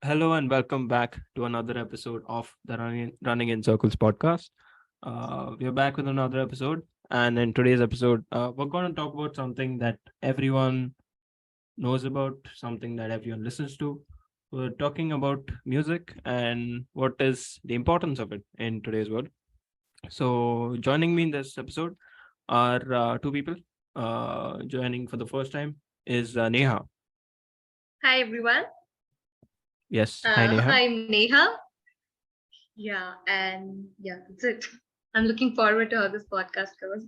Hello and welcome back to another episode of the Running in Circles podcast. We are back with another episode, and in today's episode, we're going to talk about something that everyone knows about, something that everyone listens to. We're talking about music and what is the importance of it in today's world. So, joining me in this episode are two people. Joining for the first time is Neha. Hi everyone. Yes, hi Neha. I'm Neha. Yeah, and yeah, that's it. I'm looking forward to how this podcast goes.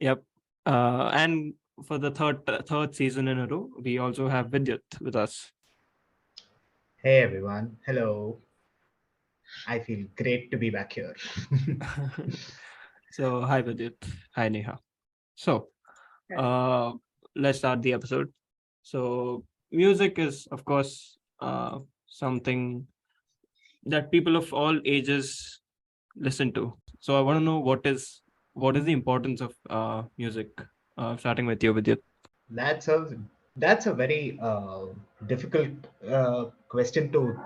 Yep. And for the third season in a row, we also have Vidyuth with us. Hey everyone, hello. I feel great to be back here. So hi Vidyuth, hi Neha. So Right. uh, let's start the episode. So music is, of course, something that people of all ages listen to. So I want to know what is the importance of music. Starting with you, Vidyuth. That's a that's a very difficult question to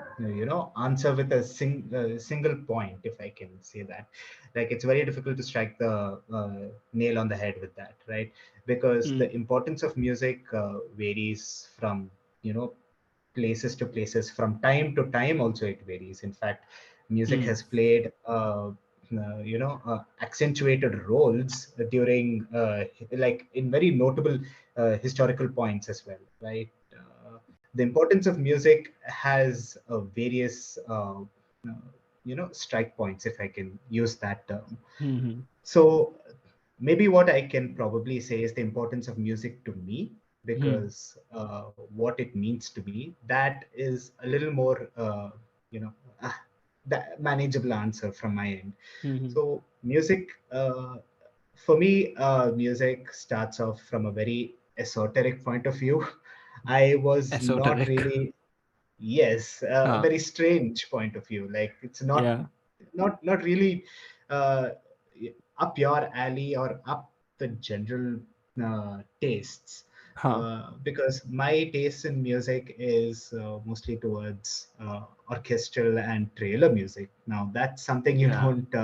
answer with a single point, if I can say that. Like it's very difficult to strike the nail on the head with that, right? Because Mm, the importance of music varies from you know places to places, from time to time also it varies. In fact, music mm, has played accentuated roles during like in very notable historical points as well, right? The importance of music has various strike points, if I can use that term. mm, So maybe what I can probably say is the importance of music to me, mm, because what it means to me, that is a little more, you know, ah, that manageable answer from my end. mm. So music, for me, music starts off from a very esoteric point of view. I was not Esoteric. really, yes, a Ah, very strange point of view. Like it's not, yeah. not really uh, up your alley or up the general tastes. Huh. Because my taste in music is mostly towards orchestral and trailer music. Now that's something you Yeah. don't.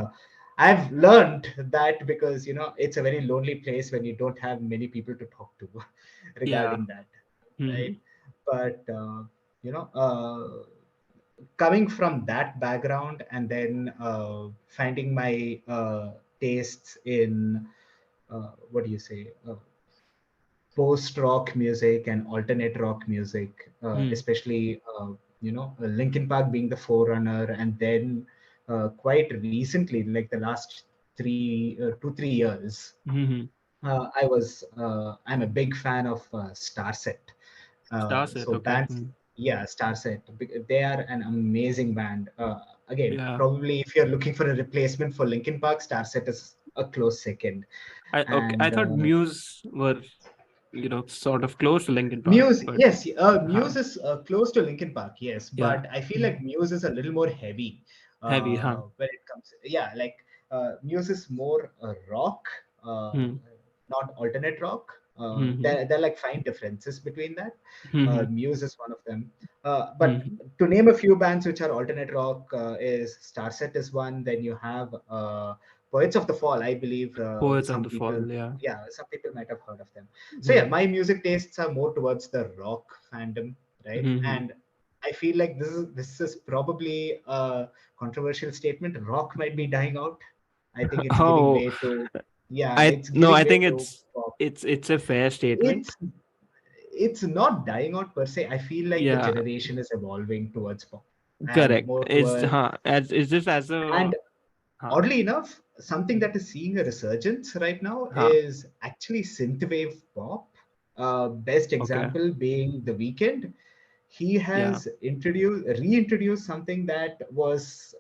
I've learned that because it's a very lonely place when you don't have many people to talk to Yeah. regarding that, right? Mhm. But you know, coming from that background and then finding my tastes in what do you say, post rock music and alternate rock music, Mm. especially Linkin Park being the forerunner, and then quite recently, like the last 2 3 years, Mhm. I'm a big fan of Starset. Star set. So Okay. bands, Mm. yeah, Starset. They are an amazing band. Again, Yeah. probably if you're looking for a replacement for Linkin Park, Starset is a close second. I And thought Muse were sort of close to Linkin Park, Muse, but yes, huh. Muse is close to Linkin Park, yes, Yeah. but I feel Mm. like Muse is a little more heavy Heavy. Huh. when it comes. Yeah, like Muse is more rock, Mm. not alternate rock. Mhm. There are like fine differences between that. Mhm. Muse is one of them. But Mhm. to name a few bands which are alternate rock, is Starset is one. Then you have Poets of the Fall, I believe. Poets of Some the people, Fall. Yeah. yeah, some people might have heard of them. So yeah, Mhm. my music tastes are more towards the rock fandom, right? Mhm. And I feel like this is probably a controversial statement. Rock might be dying out. I think it's giving Oh, way to, yeah, I it's no. giving I way think to it's pop. it's it's a fair statement. It's it's not dying out per se. I feel like the Yeah. generation is evolving towards pop and Correct. more It's towards, huh. As is this as a and huh. oddly enough, something Mm. that is seeing a resurgence right now Huh. is actually synthwave pop. Best Okay. example being The Weeknd. He Yeah. has reintroduced something that was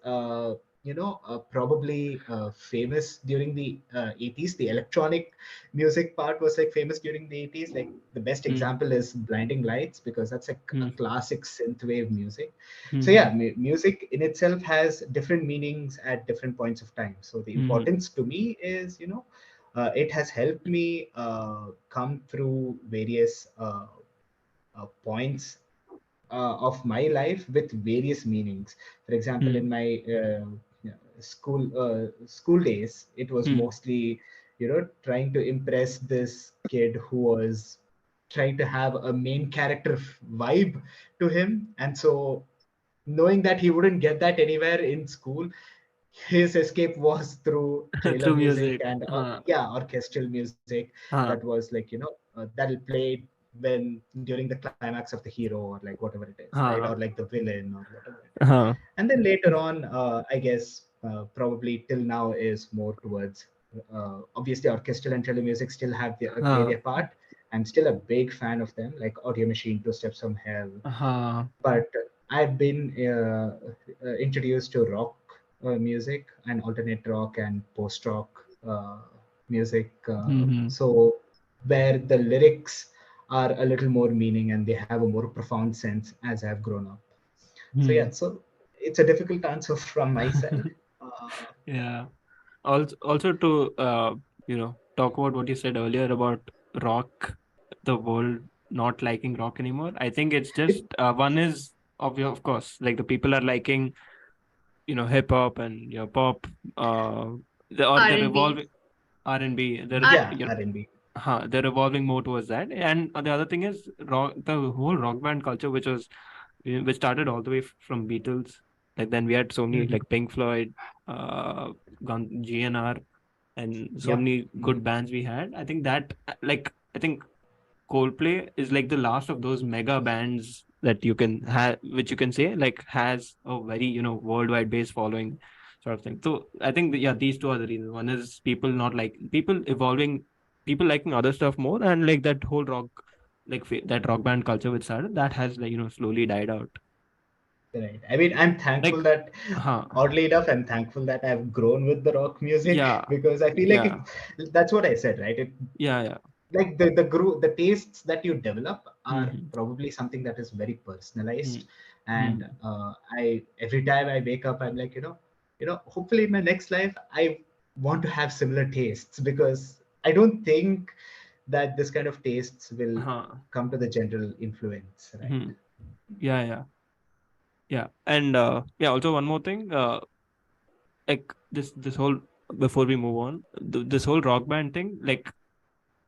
probably famous during the 80s. The electronic music part was like famous during the 80s. Like the best Mm. example is Blinding Lights, because that's a Mm. classic synthwave music. So yeah, Mhm. music in itself has different meanings at different points of time. So the Mhm. importance to me is, it has helped me come through various points of my life with various meanings. For example, Hmm. in my school days, it was Hmm. mostly, trying to impress this kid who was trying to have a main character vibe to him, and so knowing that he wouldn't get that anywhere in school, his escape was through trailer Through music music. and yeah, orchestral music that Huh. was like, that'll play when during the climax of the hero or like whatever it is, right? Or Huh. like the villain or whatever it is. Huh. And then later on, I guess probably till now is more towards obviously orchestral and trailer music still have play Huh. their part. I'm still a big fan of them, like Audio Machine, Two Steps from Hell. Huh. But I've been introduced to rock music and alternate rock and post rock music. Hmm. So where the lyrics are a little more meaning and they have a more profound sense as I've grown up. So yeah, Hmm. so it's a difficult answer from my side. Uh, Yeah. Also to talk about what you said earlier about rock, the world not liking rock anymore. I think it's it, just one is of course, like the people are liking hip hop and pop, uh or they're R&B. revolving R&B. They're R- yeah, R&B. they're evolving more towards that. And the other thing is rock, the whole rock band culture, which started all the way from Beatles. Like then we had so many Mhm. like Pink Floyd, uh, GNR, and so Yeah. many Mhm. good bands we had. I think that I think Coldplay is like the last of those mega bands that you can have, which you can say like has a very worldwide base following sort of thing. So I think yeah, these two are the reasons. One is people evolving, people liking other stuff more, and like that whole rock, like that rock band culture which started that has like slowly died out. Right. I mean, I'm thankful Like, that, huh? oddly enough, I'm thankful that I've grown with the rock music Yeah, because I feel like yeah, that's what I said, right? yeah, yeah. Like the tastes that you develop are Mm-hmm. probably something that is very personalized. And Mm-hmm. I every time I wake up, I'm like, hopefully in my next life, I want to have similar tastes because I don't think that this kind of tastes will Huh. come to the general influence, right? Hmm. Yeah, yeah, yeah. And yeah, also one more thing. Like this whole, before we move on, this whole rock band thing, like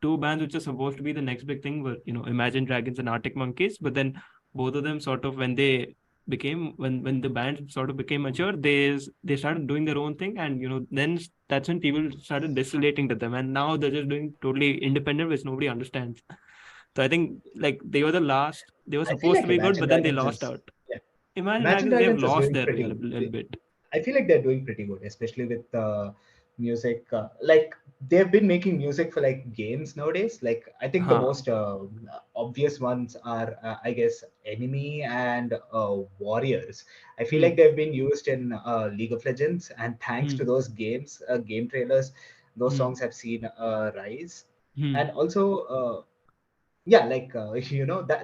two bands which are supposed to be the next big thing were Imagine Dragons and Arctic Monkeys, but then both of them sort of when the band sort of became mature, they started doing their own thing, and then that's when people started disrelating to them, and now they're just doing totally independent, which nobody understands. So I think like they were I feel supposed to like be good, Imagine but then they Dragons lost is out. yeah. Imagine Imagine Dragons, they've Dragons is lost doing their way pretty a good. little bit. I feel like they're doing pretty good, especially with music. Like they've been making music for like games nowadays. Like I think the Huh. most obvious ones are, I guess, Enemy and Warriors. I feel Hmm. like they've been used in League of Legends, and thanks to Hmm. those games, game trailers, those Hmm. songs have seen a rise. Hmm. And also, yeah, like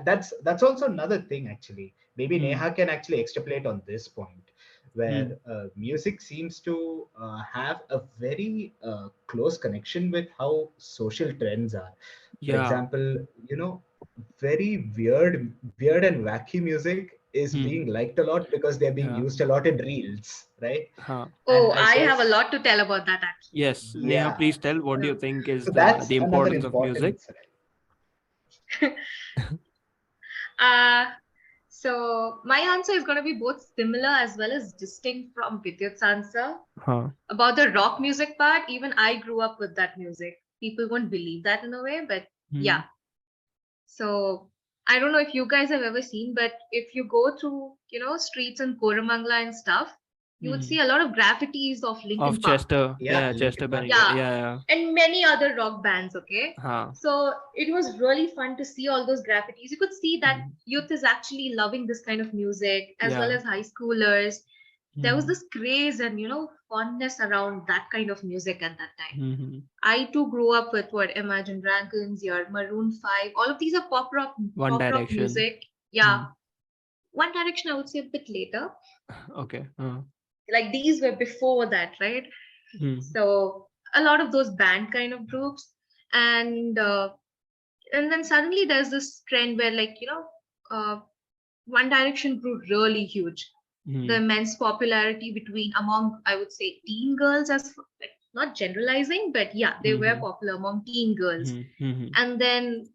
that's also another thing actually. Maybe Hmm. Neha can actually extrapolate on this point, Hmm. where music seems to have a very close connection with how social trends are. For Yeah. example, very weird and wacky music is being Hmm. liked a lot because they're being Yeah. used a lot in reels, right? Huh. And Oh, I I have a guess, lot to tell about that actually. Yes, Neha, yeah, please tell what do you So, think is so that's the another importance of music? importance, right? uh, so my answer is going to be both similar as well as distinct from Vidyuth's answer. Huh. About the rock music part, even I grew up with that music. People won't believe that in a way, but Hmm. yeah. So I don't know if you guys have ever seen, but if you go through, streets in Koramangala and stuff, you would Hmm. see a lot of graffitis of Of Linkin Park. Chester, Yeah, yeah, Chester Linkin Park. Bennington, Yeah, yeah, yeah. and many other rock bands, okay? Huh. So it was really fun to see all those graffitis. You could see that Hmm. youth is actually loving this kind of music, as well Yeah. as high schoolers. There was Hmm. this craze and, fondness around that kind of music at that time. Hmm. I too grew up with what Imagine Dragons, your Maroon 5, all of these are One pop rock Direction. music. Yeah. Hmm. One Direction I would say a bit later. Okay. Like these were before that, right? Hmm. So a lot of those band kind of groups. And uh, and then suddenly there's this trend where, like, One Direction grew really huge. The Hmm. immense popularity among, I would say, teen girls, as like, not generalizing, but yeah, they were Hmm. popular among teen girls. Hmm. Hmm. And then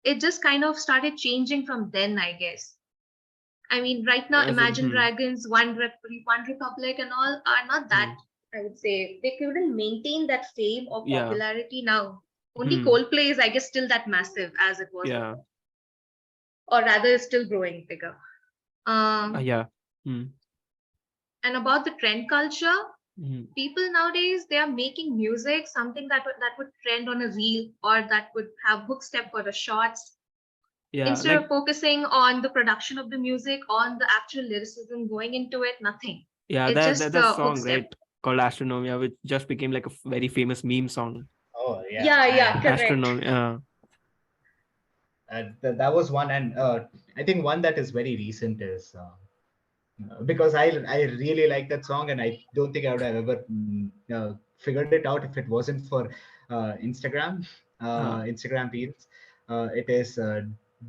it just kind of started changing from then, I guess. I mean, right now, As in, Imagine Dragons, One Republic, and all are not that. hmm. I would say they couldn't maintain that fame or Yeah. popularity now. Only Hmm. Coldplay is, I guess, still that massive as it was Yeah. before, or rather, is still growing bigger. Um, Yeah. Hmm. and about the trend culture, Hmm. people nowadays they are making music something that would trend on a reel or that would have hook step for the shorts Yeah. instead Like, of focusing on the production of the music, on the actual lyricism going into it. Nothing. yeah, It's that just that that the hook song, step. right, called Astronomia, which just became like a very famous meme song. Oh yeah, Yeah, yeah, and correct. Astronomia. that was one, and I think one that is very recent is because I really like that song, and I don't think I would have ever figured it out if it wasn't for Instagram Reels. It is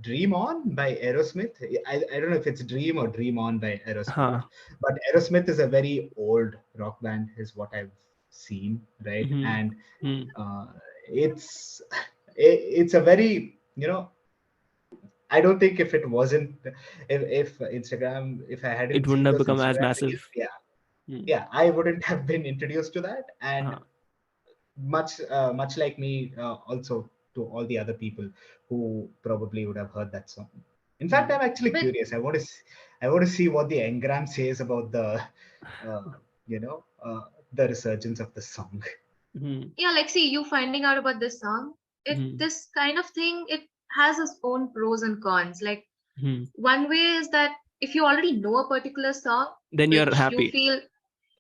"Dream On" by Aerosmith. I don't know if it's "Dream" or "Dream On" by Aerosmith, Huh. but Aerosmith is a very old rock band, is what I've seen, right? Hmm. And Hmm. uh, it's it's a very, I don't think if it wasn't, if Instagram, if I It hadn't wouldn't seen have those become as Instagram reels, massive. yeah, Hmm. yeah, I wouldn't have been introduced to that. And Huh. much like me, also to all the other people who probably would have heard that song. In fact, Hmm. I'm actually But curious. I want to see what the Engram says about uh, you know, the resurgence of the song. Hmm. yeah, like see, you finding out about this song, Hmm. this kind of thing, it has its own pros and cons. Like Hmm. one way is that if you already know a particular song, Then you're which you happy feel,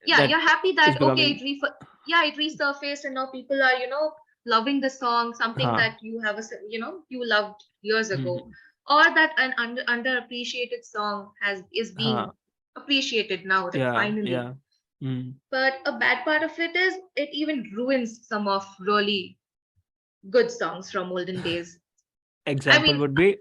yeah, that you're happy it's that okay, becoming. yeah, it resurfaced and now people are, loving the song, something Huh. that you loved years ago, Hmm. or that an underappreciated song is being Huh. appreciated now that Yeah. finally. Yeah. Hmm. But a bad part of it is it even ruins some of really good songs from olden days. I Example mean, would be.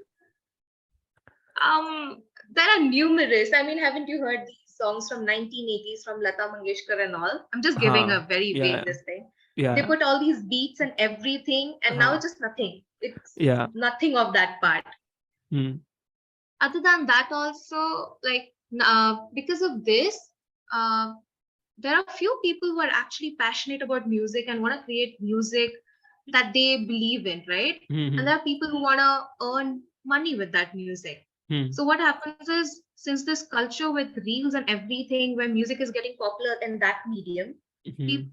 there are numerous. I mean, haven't you heard these songs from 1980s from Lata Mangeshkar and all? I'm just giving Huh. a very vague Yeah. this thing. They Yeah. put all these beats and everything, and now Huh. it's just nothing. It's Yeah. nothing of that part. Hmm. Other than that, also, like, because of this, uh, there are few people who are actually passionate about music and want to create music that they believe in, right? And Hmm. there are people who want to earn money with that music. Hmm. So what happens is, since this culture with reels and everything, where music is getting popular in that medium, Hmm.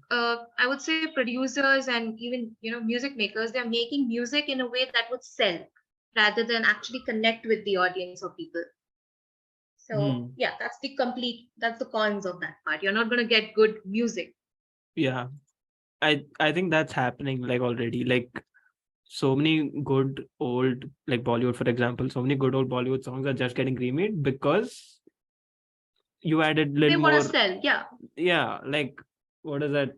I would say producers and even music makers, they're making music in a way that would sell rather than actually connect with the audience or people. So Hmm. yeah, that's the cons of that part. You're not going to get good music. Yeah. I think that's happening like already. Like so many good old, like Bollywood, for example, so many good old Bollywood songs are just getting remade because you added They little want to more. sell, yeah. Yeah, like what is that?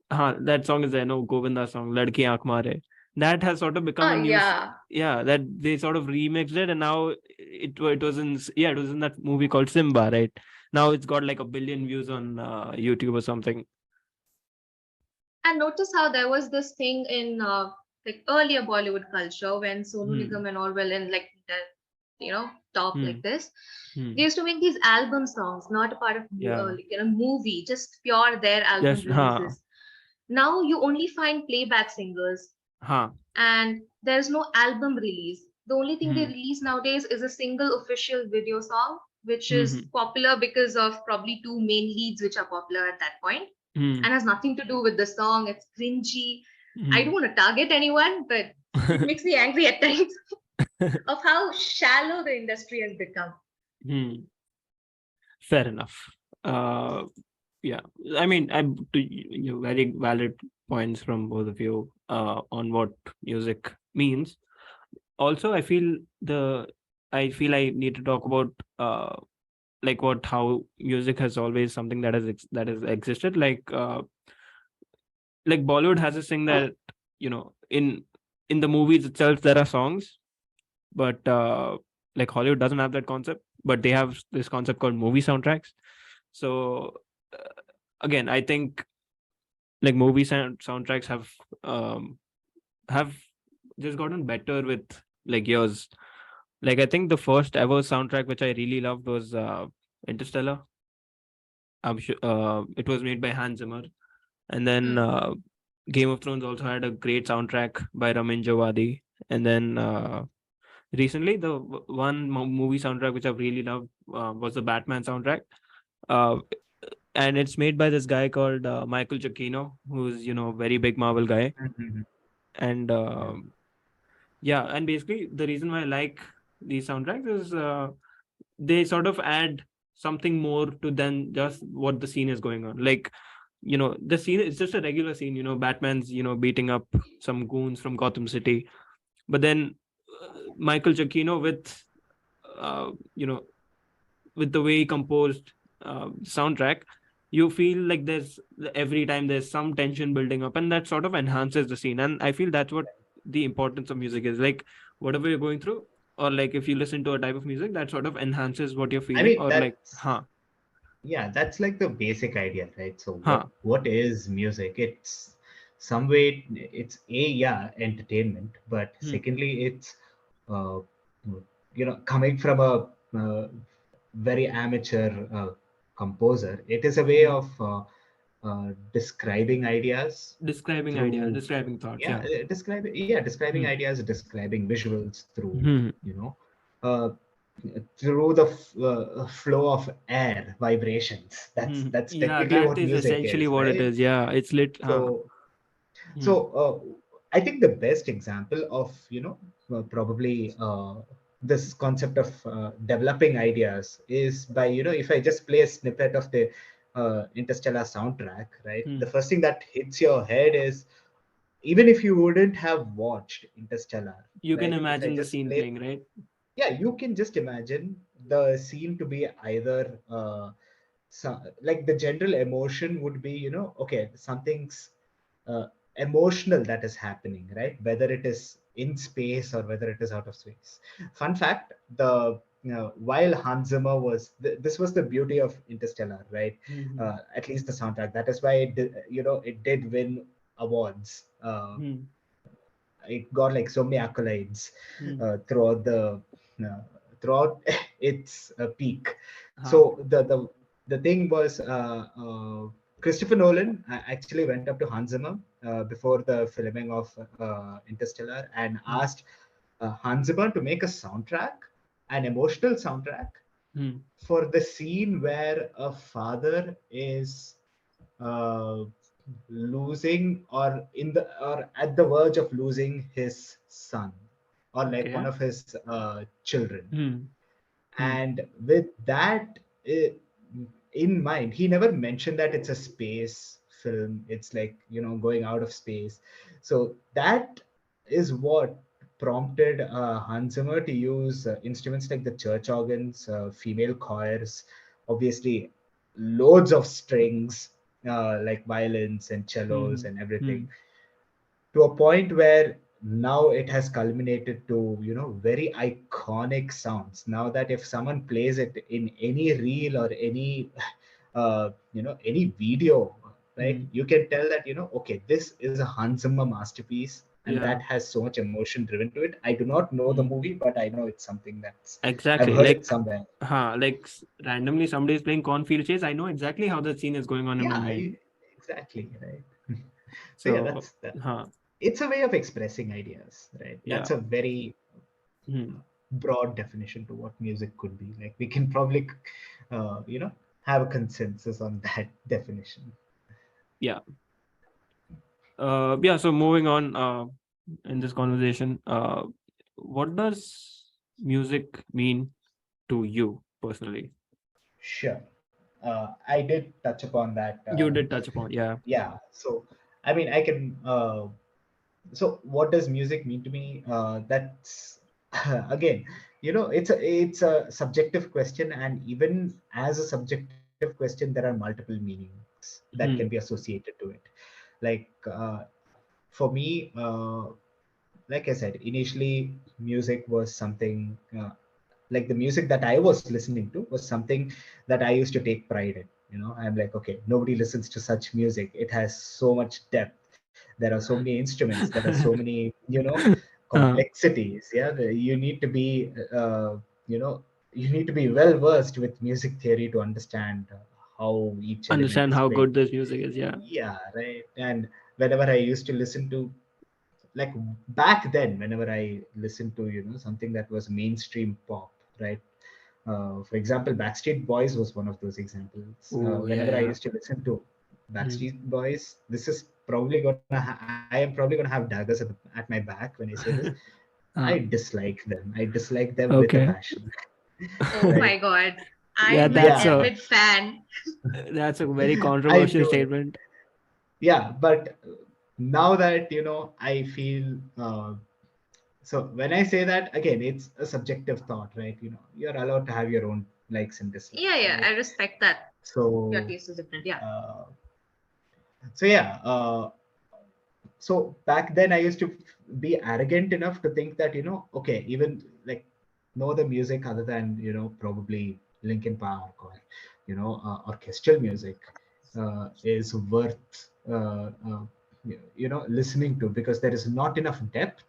That song is there, no, Govinda song, Ladki Aankh Mare. That has sort of become Oh a yeah. yeah, that they sort of remixed it, and now it was in that movie called Simba, right? Now it's got like 1 billion views on YouTube or something. And notice how there was this thing in like earlier Bollywood culture when Sonu Hmm. Nigam and all were in like the top Hmm. like this. They Hmm. used to make these album songs, not a part of Yeah. like movie, just pure their album Just releases. Now you only find playback singers huh. and there's no album release. The only thing they Hmm. release nowadays is a single official video song, which is Hmm. popular because of probably two main leads which are popular at that point Hmm. and has nothing to do with the song. It's cringy. I don't Hmm. want to target anyone, but it makes me angry at times of how shallow the industry has become. Hmm. Fair enough. Uh, yeah. I mean, very valid points from both of you on what music means. Also, I feel I need to talk about like what how music has always something that has existed. Like Bollywood has this thing that in the movies itself there are songs, but like Hollywood doesn't have that concept, but they have this concept called movie soundtracks. So again, I think like soundtracks um have just gotten better with like years. Like I think the first ever soundtrack which I really loved was Interstellar. I'm sure it was made by Hans Zimmer, and then Hmm. Game of Thrones also had a great soundtrack by Ramin Djawadi, and then recently the one movie soundtrack which I've really loved was the Batman soundtrack. Uh, and it's made by this guy called Michael Giacchino, who's a very big Marvel guy, Mhm. and Yeah. yeah, and basically the reason why I like these soundtracks is they sort of add something more to than just what the scene is going on. Like the scene is just a regular scene. Batman's beating up some goons from Gotham City, but then Michael Giacchino uh, you know with the way he composed soundtrack, you feel like there's every time there's some tension building up, and that sort of enhances the scene. And I feel that's what the importance of music is. Like whatever you're going through, or like if you listen to a type of music, that sort of enhances what you're I feeling, mean, or like, that's yeah, that's like the basic idea, right? So huh, what is music? It's some way it's a yeah entertainment, but hmm, secondly, it's uh, coming from a very amateur composer, it is a way hmm. of describing ideas Describing ideas, through describing thoughts. yeah Yeah. describing Hmm, ideas, describing visuals through hmm. you know uh, through the flow of air vibrations. That's Hmm. that's Yeah, technically that what is music essentially is, what it right? is. Yeah, it's lit. So so Hmm, I think the best example of probably this concept of developing ideas is by if I just play a snippet of the Interstellar soundtrack, right? hmm. The first thing that hits your head is, even if you wouldn't have watched Interstellar, You can right? If I imagine the just scene play, playing, right? yeah, you can just imagine the scene to be either like the general emotion would be, okay, something's uh, emotional that is happening, right? Whether it is in space or whether it is out of space. Fun fact: while Hans Zimmer was this was the beauty of Interstellar, right? Hmm, At least the soundtrack. That is why it did win awards. hmm, It got like so many accolades hmm. uh, throughout its peak. Huh. So the thing was, Christopher Nolan actually went up to Hans Zimmer before the filming of Interstellar and Hmm, asked Hans Zimmer to make a soundtrack, an emotional soundtrack hmm. for the scene where a father is uh, losing or at the verge of losing his son or like one Okay. of his children. Hmm, hmm. And with that in mind, he never mentioned that it's a space film, it's like going out of space. So that is what prompted Hans Zimmer to use instruments like the church organs, female choirs, obviously loads of strings, like violins and cellos Hmm. and everything, Hmm. to a point where now it has culminated to very iconic sounds. Now that if someone plays it in any reel or any any video, right, Hmm. you can tell that okay, this is a Hans Zimmer masterpiece, and that Yeah. has so much emotion driven to it. I do not know the Hmm. movie, but I know it's something that's I've Exactly. heard it Like, somewhere. randomly somebody is playing cornfield chase. I know exactly how the scene is going on in my Yeah, mind. exactly, right. So yeah, So, that's that. huh. It's a way of expressing ideas, right? Yeah. That's a very Hmm. broad definition to what music could be. Like we can probably, have a consensus on that definition. Yeah. Yeah. So moving on, in this conversation, what does music mean to you personally? Sure. I did touch upon that. You did touch upon, yeah. Yeah. So, I mean, I can. So, what does music mean to me? That's again, it's a subjective question, and even as a subjective question, there are multiple meanings that can be Hmm. associated to it. Like for me, like I said, initially music was something like the music that I was listening to was something that I used to take pride in. I'm like, okay, nobody listens to such music. It has so much depth. There are so many instruments. There are so many, uh, complexities. Yeah, you need to be, you know, you need to be well versed with music theory to understand how each element understand is how played. good this music is. Yeah. Yeah, right. And whenever I used to listen to, like, back then, whenever I listened to, something that was mainstream pop, right? For example, Backstreet Boys was one of those examples. Oh yeah, Whenever I yeah. used to listen to Mm. Backstreet Boys, this is probably I am probably gonna have daggers at my back when I say this. I uh, dislike them. I dislike them with a okay. passion, Oh right? my God. Yeah, I'm an that's Yeah, a avid fan. very I controversial know. statement. Yeah, but now that I feel. So when I say that, again, it's a subjective thought, right? You're allowed to have your own likes and Yeah, dislikes, yeah, right? I respect that. Your So, taste is different. Yeah. uh, so yeah. So back then I used to be arrogant enough to think that okay, even like no other music other than probably Linkin Park or orchestral music is worth listening to, because there is not enough depth.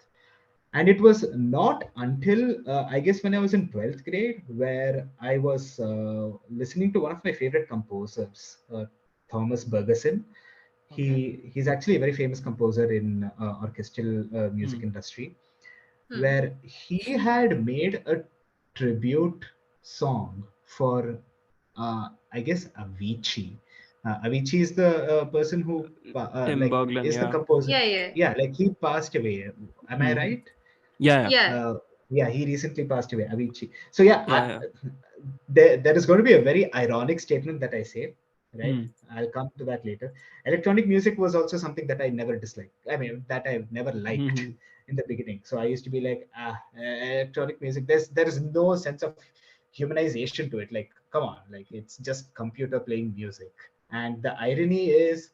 And it was not until I guess when I was in 12th grade where I was listening to one of my favorite composers, Thomas Bergerson. Okay. He's actually a very famous composer in orchestral music Hmm. industry, Hmm. where he had made a tribute song for I guess Avicii. Avicii is the person who Tim like Berglan, is the yeah. composer. Yeah, yeah. Yeah, like he passed away. Am I Hmm. right? Yeah, yeah, Yeah. Yeah, he recently passed away, Avicii. So yeah, yeah, yeah. there is going to be a very ironic statement that I say, right? Hmm. I'll come to that later. Electronic music was also something that I never disliked. I mean, that I never liked Hmm. in the beginning. So I used to be like, electronic music. There is no sense of humanization to it. Like, come on, like it's just computer playing music. And the irony is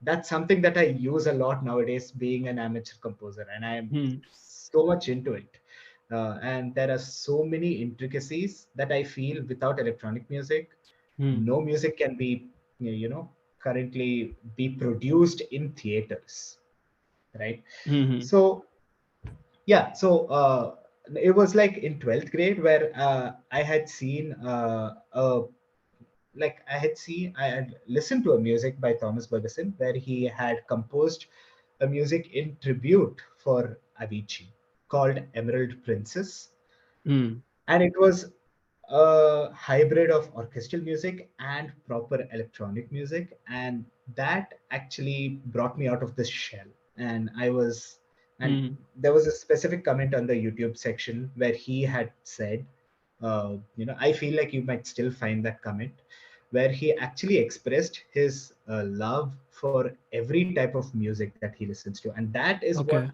that's something that I use a lot nowadays, being an amateur composer, and I am Hmm. so much into it. And there are so many intricacies that I feel without electronic music, Hmm. no music can be, currently be produced in theaters, right? Hmm. So yeah, so it was like in 12th grade where I had seen I had listened to a music by Thomas Bergerson where he had composed a music in tribute for Avicii called Emerald Princess. Hmm. And it was a hybrid of orchestral music and proper electronic music. And that actually brought me out of the shell. And and Hmm. there was a specific comment on the YouTube section where he had said, I feel like you might still find that comment, where he actually expressed his love for every type of music that he listens to. And that is what, Okay.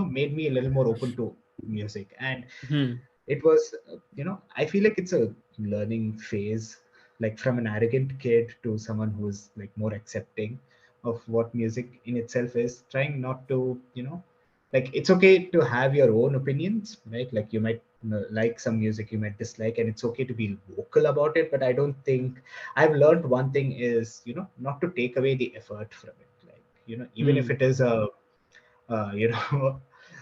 made me a little more open to music. And Hmm. it was I feel like it's a learning phase, like from an arrogant kid to someone who's like more accepting of what music in itself is, trying not to like it's okay to have your own opinions, right? Like you might like some music, you might dislike, and it's okay to be vocal about it. But I don't think, I've learned one thing is not to take away the effort from it. Like even if Hmm. it is a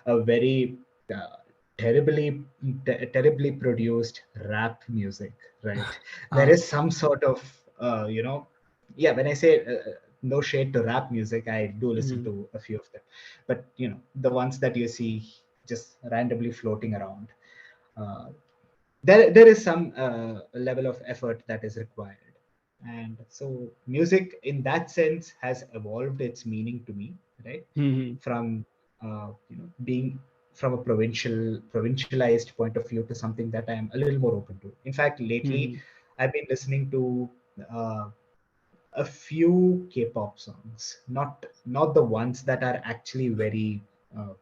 a very uh, terribly produced rap music, right? There Ah. is some sort of yeah, when I say no shade to rap music, I do listen Hmm. to a few of them, but the ones that you see just randomly floating around, uh, there is some level of effort that is required. And so music in that sense has evolved its meaning to me, right? Hmm. From being from a provincialized point of view to something that I am a little more open to. In fact, lately Hmm. I've been listening to uh, a few K-pop songs, not the ones that are actually very uh,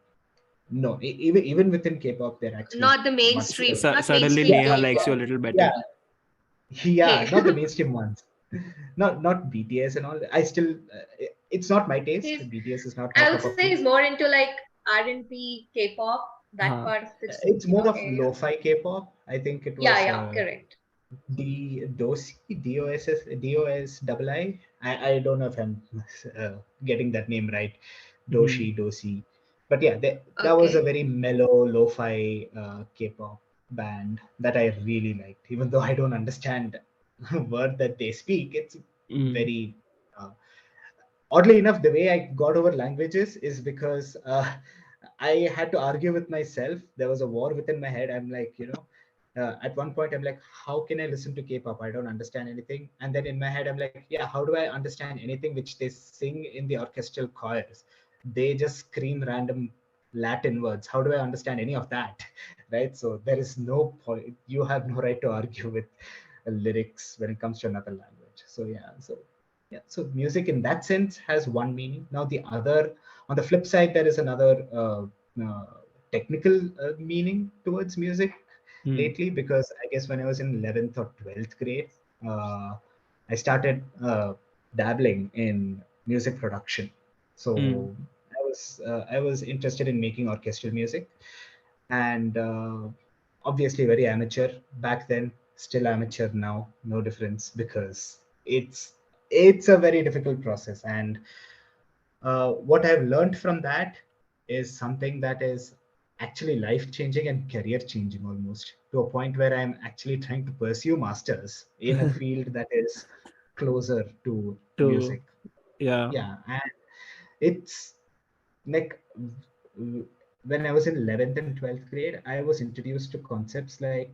no, even within K-pop, they're actually Not the much mainstream, not Suddenly mainstream yeah, Neha likes you a K-pop. little yeah, better. yeah, Hey. not the mainstream ones, not BTS and all. I still it's not my taste. He's, BTS is not my I would cup say of he's tea. more into like R&B, K-pop. that Huh. part of this, It's more of area. lo-fi K-pop. I think it Yeah, was yeah, correct. DOSI. I don't know if I'm uh, getting that name right. Hmm. Dosi. But yeah, that was a Okay. very mellow lo-fi K-pop band that I really liked. Even though I don't understand a word that they speak, it's Hmm. very uh, oddly enough, the way I got over languages is because I had to argue with myself. There was a war within my head. I'm like, at one point, I'm like, how can I listen to K-pop? I don't understand anything. And then in my head, I'm like, yeah, how do I understand anything which they sing in the orchestral choirs? They just scream random Latin words. How do I understand any of that? Right? So there is no point. You have no right to argue with lyrics when it comes to another language. So so music in that sense has one meaning. Now the other, on the flip side, there is another uh, technical meaning towards music Hmm. lately, because I guess when I was in 11th or 12th grade, uh, I started dabbling in music production. Hmm. So I was interested in making orchestral music, and obviously very amateur back then, still amateur now, no difference, because it's a very difficult process. And what I've learned from that is something that is actually life changing and career changing, almost to a point where I'm actually trying to pursue masters in a field that is closer to To music. yeah. Yeah, and it's like when I was in 11th and 12th grade, I was introduced to concepts like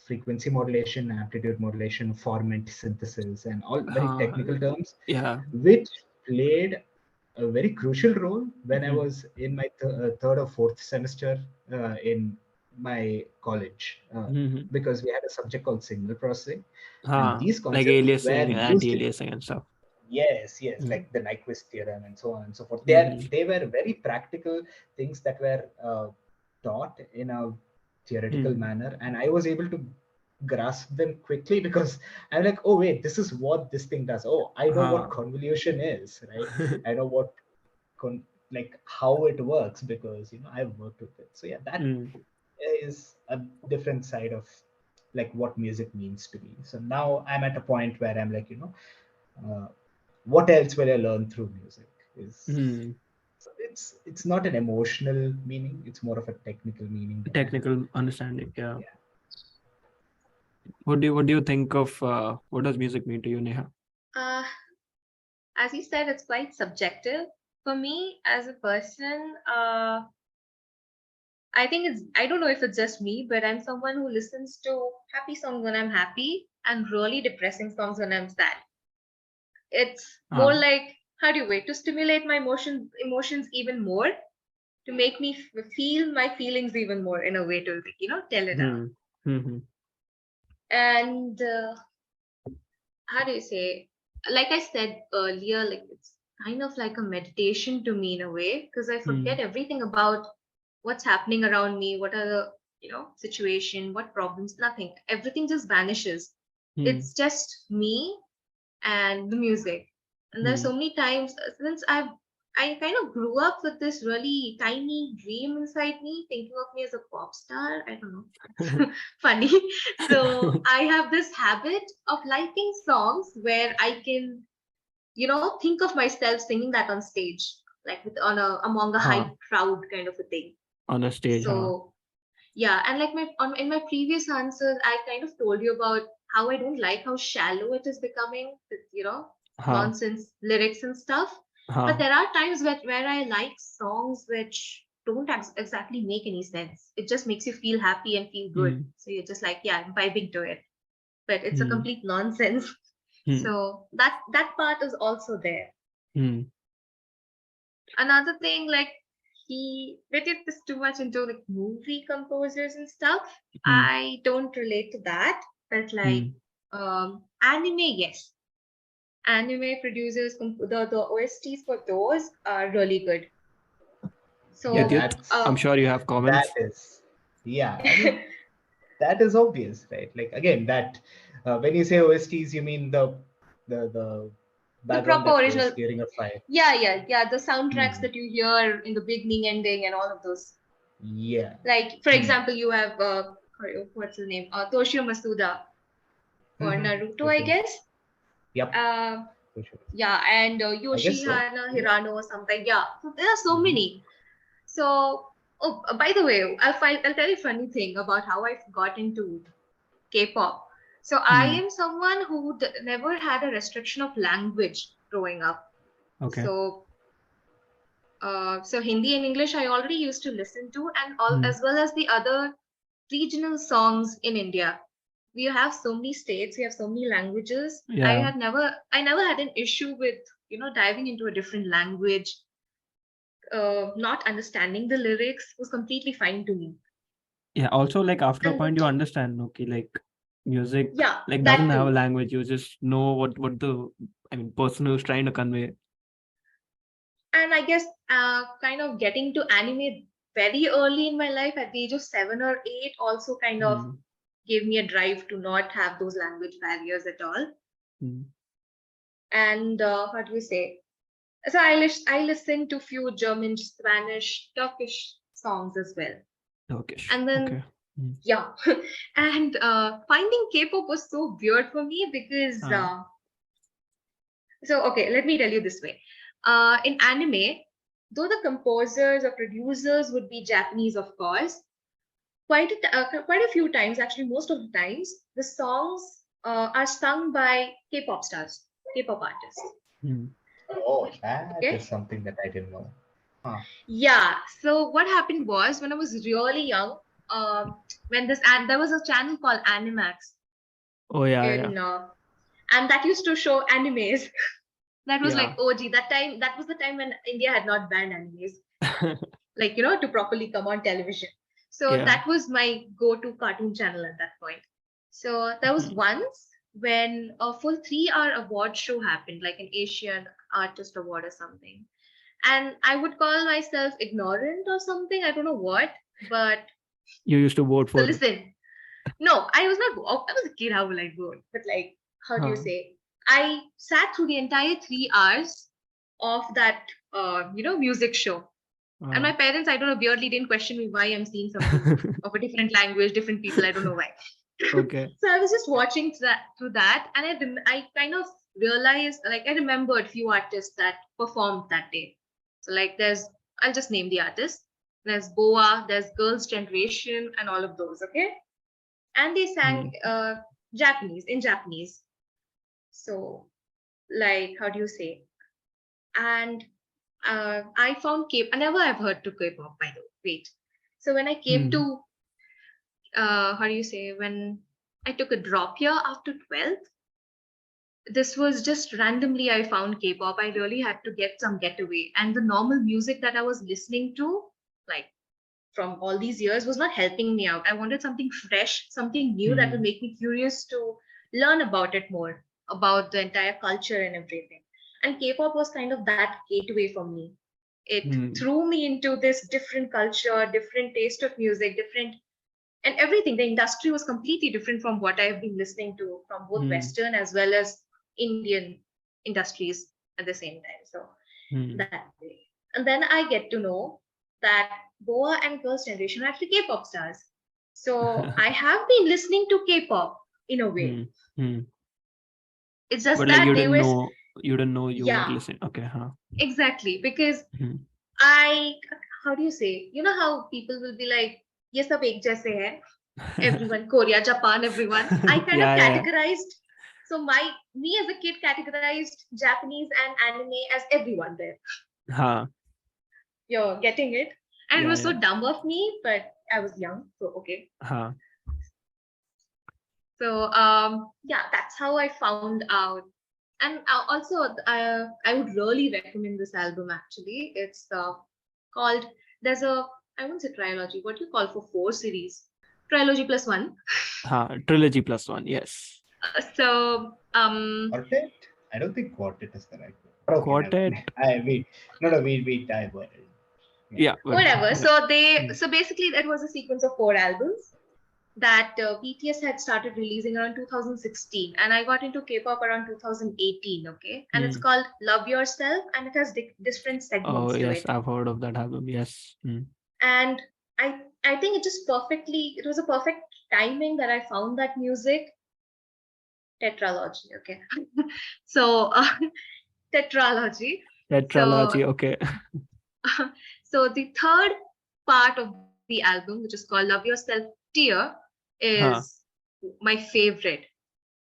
frequency modulation, amplitude modulation, formant synthesis, and all very technical terms, Yeah. which played a very crucial role when I Hmm. was in my third or fourth semester in my college, Hmm. because we had a subject called signal processing, and Huh. these Like concepts were aliasing, used. anti-aliasing and stuff. Yes, Hmm. like the Nyquist theorem and so on and so forth. Hmm. They were very practical things that were taught in a theoretical Hmm. manner, and I was able to grasp them quickly because I'm like, oh wait, this is what this thing does. Oh, I know what Huh. convolution is, right? I know what like how it works because I've worked with it. So yeah, that Hmm. is a different side of like what music means to me. So now I'm at a point where I'm like, uh, what else will I learn through music? Is Hmm. so it's not an emotional meaning; it's more of a technical meaning that I have. Technical understanding. Yeah. Yeah. What do you think of what does music mean to you, Neha? Uh, as you said, it's quite subjective. For me, as a person, I think I don't know if it's just me, but I'm someone who listens to happy songs when I'm happy and really depressing songs when I'm sad. It's more Ah. like, how do you wait to stimulate my emotions even more, to make me feel my feelings even more in a way to, tell it out. Hmm. Hmm. And how do you say, like I said earlier, like it's kind of like a meditation to me in a way, because I Hmm. forget everything about what's happening around me, what are the, situation, what problems, nothing, everything just vanishes. Hmm. It's just me and the music. And there's Hmm. so many times since I kind of grew up with this really tiny dream inside me, thinking of me as a pop star. I don't know. Funny. So I have this habit of liking songs where I can, think of myself singing that on stage, like with on a among a Huh. high crowd kind of a thing. On a stage, huh? So yeah, and like in my previous answers, I kind of told you about how I don't like how shallow it is becoming with, Huh. nonsense lyrics and stuff. But Huh. there are times where I like songs which don't exactly make any sense. It just makes you feel happy and feel good. Hmm. So you're just like, yeah, I'm vibing to it. But it's a Hmm. complete nonsense. Hmm. So that part is also there. Hmm. Another thing, like Vidyuth is too much into like movie composers and stuff. Hmm. I don't relate to that. But like Hmm. anime, yes. Anime producers, the OSTs for those are really good. Yeah, So Vidyut, I'm sure you have that comments. is, yeah. I mean, that is obvious, right? Like again, that when you say OSTs, you mean the the background proper that plays original, during a fight. yeah, the soundtracks Hmm. that you hear in the beginning, ending, and all of those. Yeah. Like, for Hmm. example, you have what's his name? Toshio Masuda for Mm-hmm. Naruto, For I sure. guess. Yep. Uh, For sure. yeah, and I guess so. Yoshihana Yeah. Hirano or something. Yeah, so there are so Mm-hmm. many. So, oh, by the way, I'll tell you a funny thing about how I got into K-pop. So I Hmm. am someone who never had a restriction of language growing up. Okay. So, so Hindi and English I already used to listen to, and all Hmm. as well as the other regional songs in India. We have so many states, we have so many languages. Yeah. I never had an issue with diving into a different language. Not understanding the lyrics was completely fine to me. Yeah. Also, like after a And point, you understand. Okay, like music, yeah, like that doesn't have a too. language. You just know what the person who's trying to convey. And I guess kind of getting to anime very early in my life at the age of 7 or 8 also kind of Hmm. gave me a drive to not have those language barriers at all. Hmm. And how do you say? So I listen to few German, Spanish, Turkish songs as well. Turkish. And then Okay. Hmm. yeah, and finding K-pop was so weird for me because Uh, so okay, let me tell you this way. In anime, though the composers or producers would be Japanese, of course, quite a few times, actually most of the times, the songs are sung by K-pop stars, K-pop artists. hmm. Oh, that is Okay. something that I didn't know. Huh. Yeah. So what happened was when I was really young, when this and there was a channel called Animax Oh yeah, in and that used to show animes. That was like yeah, OG. That was the time when India had not banned animes, yeah, like to properly come on television. So yeah. that was my go-to cartoon channel at that point. So there was Hmm. once when a full 3 hour award show happened, like an Asian Artist Award or something. And I would call myself ignorant or something. I don't know what, but You used to vote so for. listen. No, I was not. I was a kid. How will I vote? But like, how do you Huh. say? I sat through the entire 3 hours of that, music show. And my parents, I don't know, weirdly didn't question me why I'm seeing something of a different language, different people. I don't know why. Okay. So I was just watching through that, and I kind of realized, like, I remembered few artists that performed that day. So like, I'll just name the artists. There's Boa, there's Girls' Generation, and all of those. Okay, and they sang Hmm. Japanese in Japanese. So like, how do you say? And I found K. I never have heard to K-pop by the way. Wait. So when I came Hmm. to how do you say, when I took a drop year after 12th, this was just randomly I found K-pop. I really had to get some getaway, and the normal music that I was listening to, like from all these years, was not helping me out. I wanted something fresh, something new that would Hmm. make me curious to learn about it more, about the entire culture and everything. And K-pop was kind of that gateway for me. It Hmm. threw me into this different culture, different taste of music, different and everything. The industry was completely different from what I've been listening to from both Hmm. Western as well as Indian industries at the same time. So Hmm. that way. And then I get to know that Boa and Girls' Generation are actually K-pop stars. So I have been listening to K-pop in a way. Hmm. Hmm. It's just But like that they was, you didn't know you were yeah, listening. Okay, huh? exactly. Because Hmm. I, how do you say, you know how people will be like, ये सब एक जैसे हैं, everyone, Korea, Japan, everyone. I kind of Yeah, yeah, categorized. So me as a kid categorized Japanese and anime as everyone there. huh? You're getting it. And it Yeah, was so yeah, dumb of me, but I was young, so okay. huh? So yeah, that's how I found out. And also, I would really recommend this album. Actually, it's called. There's a, I won't say trilogy. What do you call for 4 series? Trilogy plus one. Huh? Trilogy plus one. Yes. So Quartet? I don't think quartet is the right word. But okay, never. Quartet. We no, we diverted. Yeah. Yeah, but whatever. yeah. Hmm. So basically, that was a sequence of 4 albums that BTS had started releasing around 2016, and I got into K-pop around 2018. Okay, and it's Hmm. called Love Yourself, and it has different Oh segments to yes, it. I've heard of that album. Yes. Hmm. And I think it was a perfect timing that I found that music. Tetralogy, okay. So tetralogy. So Tetralogy. Okay. so the third part of the album, which is called Love Yourself Dear, is Huh. my favorite.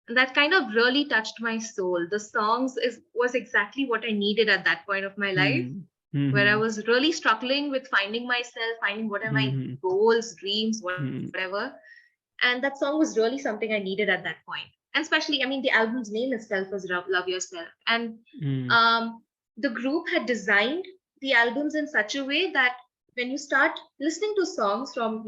And that kind of really touched my soul. The songs is was exactly what I needed at that point of my life, Hmm. where I Hmm. was really struggling with finding myself, finding what are my Hmm. goals, dreams, Hmm. whatever. And that song was really something I needed at that point. And especially, I mean, the album's name itself was Love Yourself. And Hmm. the group had designed the albums in such a way that when you start listening to songs from,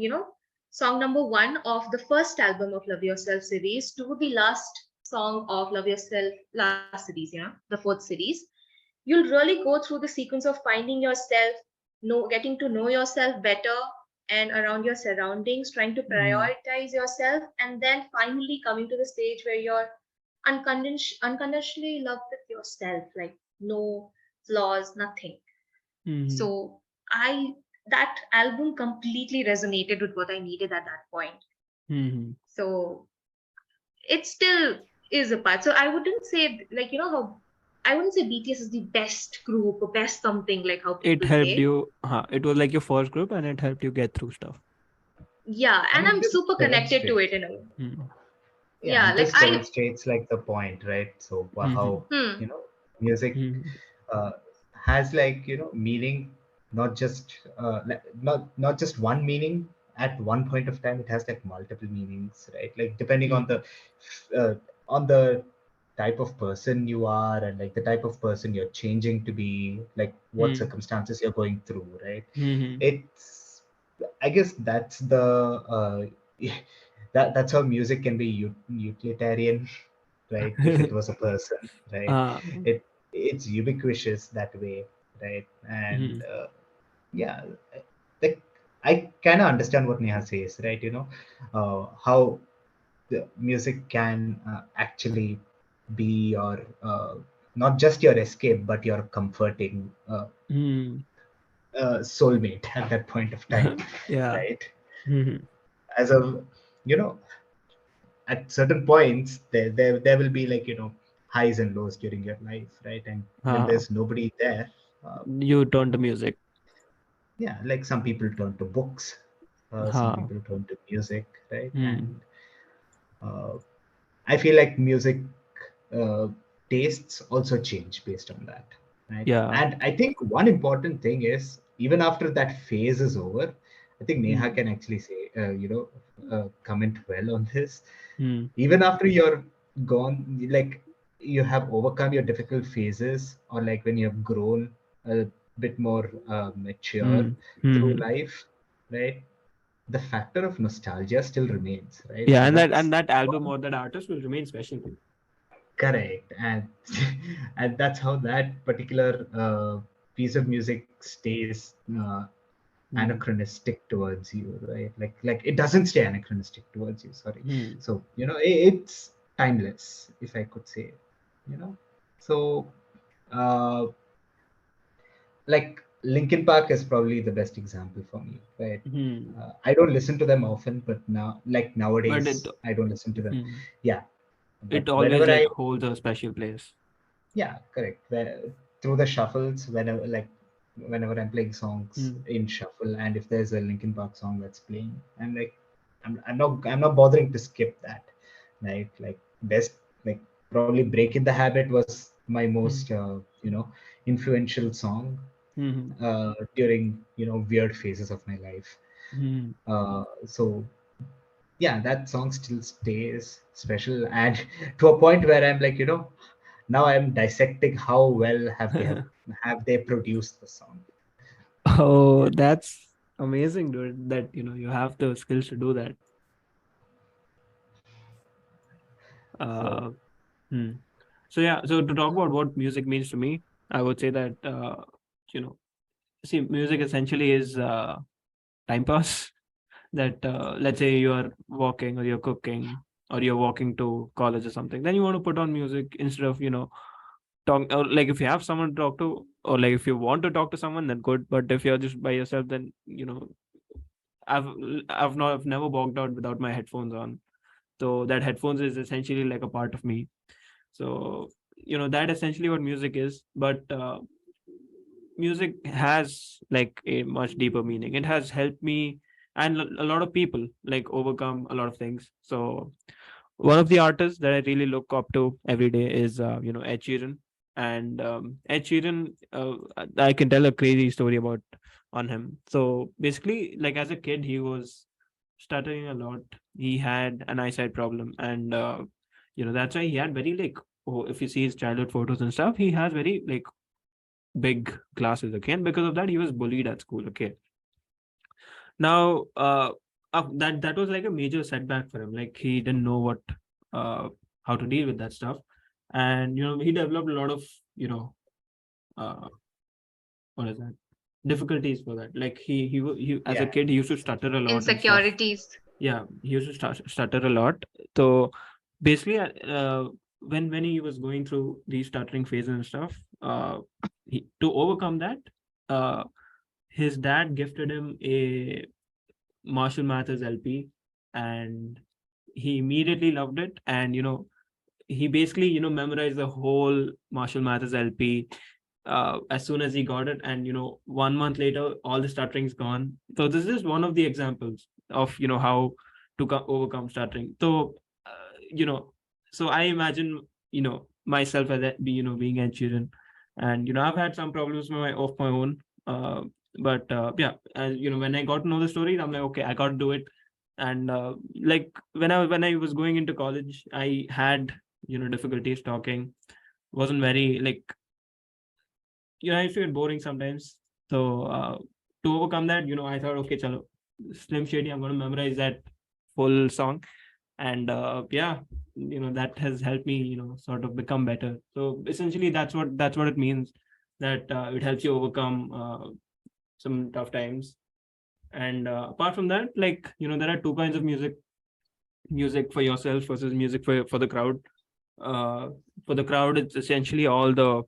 song number one of the first album of Love Yourself series to the last song of Love Yourself last series, the fourth series, you'll really go through the sequence of finding yourself, getting to know yourself better and around your surroundings, trying to Hmm. prioritize yourself, and then finally coming to the stage where you're unconditionally in love with yourself, like no flaws, nothing. Hmm. So I that album completely resonated with what I needed at that point. Hmm. So it still is a part. So I wouldn't say, like, how I wouldn't say BTS is the best group or best something like how It people helped say. you. Huh. It was like your first group, and it helped you get through stuff. Yeah, And and it I'm just super connected to demonstrates. it in a way. Hmm. Yeah, Yeah, it like just I demonstrates like the point, right? So Hmm. how hmm. music Hmm. uh, has like meaning, not just not just one meaning at one point of time. It has like multiple meanings, right? Like depending Hmm. uh, on the type of person you are, and like the type of person you're changing to be, like what Hmm. circumstances you're going through, right? Hmm. It's, I guess that's the that's how music can be utilitarian, right? If it was a person, right? uh, It's ubiquitous that way, right? And hmm. yeah, like I kind of understand what Neha says, right? How the music can actually be your not just your escape, but your comforting Hmm. soulmate at that point of time, Yeah. right? Hmm. As of you know at certain points there will be like highs and lows during your life, right? And when Uh, there's nobody there, uh, you turn to music. yeah, like some people turn to books, some Huh. people turn to music, right? Hmm. And uh, I feel like music uh, tastes also change based on that, right? Yeah. And I think one important thing is, even after that phase is over, I think Neha Hmm. can actually say, comment well on this. Hmm. Even after you're gone, like you have overcome your difficult phases, or like when you have grown a bit more mature Hmm. Hmm. through life, right? The factor of nostalgia still remains, right? Yeah, So and that's that album one. or that artist will remain special to you. Correct, and and that's how that particular piece of music stays Hmm. anachronistic towards you, right? Like it doesn't stay anachronistic towards you. Sorry. Hmm. So it's timeless, if I could say. You know, so uh, like Linkin Park is probably the best example for me, right? Hmm. I don't listen to them often, but But it nowadays I don't listen to them. hmm. Yeah, but It always whenever like I holds a special place. Yeah, correct. Through the shuffles, whenever I'm playing songs Hmm. in shuffle, and if there's a Linkin Park song that's playing, I'm not bothering to skip that, right? Like best like probably Break in the Habit was my Hmm. most influential song Hmm. during weird phases of my life. Hmm. So yeah, that song still stays special, and to a point where I'm like, now I'm dissecting how well have they produced the song. Oh, Yeah. that's amazing, dude. That you have the skills to do that. So Uh, hmm. So yeah, so to talk about what music means to me, I would say that you know, see, music essentially is time pass. That let's say you are walking or you're cooking or you're walking to college or something, then you want to put on music instead of talk, or like if you have someone to talk to, or like if you want to talk to someone, then good. But if you're just by yourself, then I've I've never walked out without my headphones on. So that headphones is essentially like a part of me. So that essentially what music is. But music has like a much deeper meaning. It has helped me and a lot of people like overcome a lot of things. So one of the artists that I really look up to every day is Ed Sheeran. And Ed Sheeran, I can tell a crazy story about on him. So basically, like as a kid, he was stuttering a lot. He had an eyesight problem, and that's why he had very like, oh, if you see his childhood photos and stuff, he has very like big glasses. Okay, and because of that, he was bullied at school. Okay, now that was like a major setback for him. Like he didn't know what uh how to deal with that stuff, and he developed a lot of you know uh what is that difficulties for that. Like he as a Yeah. kid he used to stutter a lot and stuff. Insecurities. Yeah, he used to stutter a lot. So basically, when he was going through these stuttering phases and stuff, to overcome that, uh, his dad gifted him a Marshall Mathers LP, and he immediately loved it. And he basically memorized the whole Marshall Mathers LP as soon as he got it, and 1 month later, all the stuttering's gone. So this is one of the examples of how to overcome stuttering. So you know, so I imagine myself as being Ed Sheeran, and I've had some problems of my own. Uh, but yeah, as when I got to know the story, I'm like, okay, I got to do it. And like when I was going into college, I had difficulties talking. Wasn't very like I used to get boring sometimes. So to overcome that, I thought, okay, chalo, Slim Shady, I'm going to memorize that full song. And yeah, that has helped me sort of become better. So essentially that's what it means, that it helps you overcome some tough times. And apart from that, like there are two kinds of music for yourself versus music for the crowd. uh for the crowd, it's essentially all the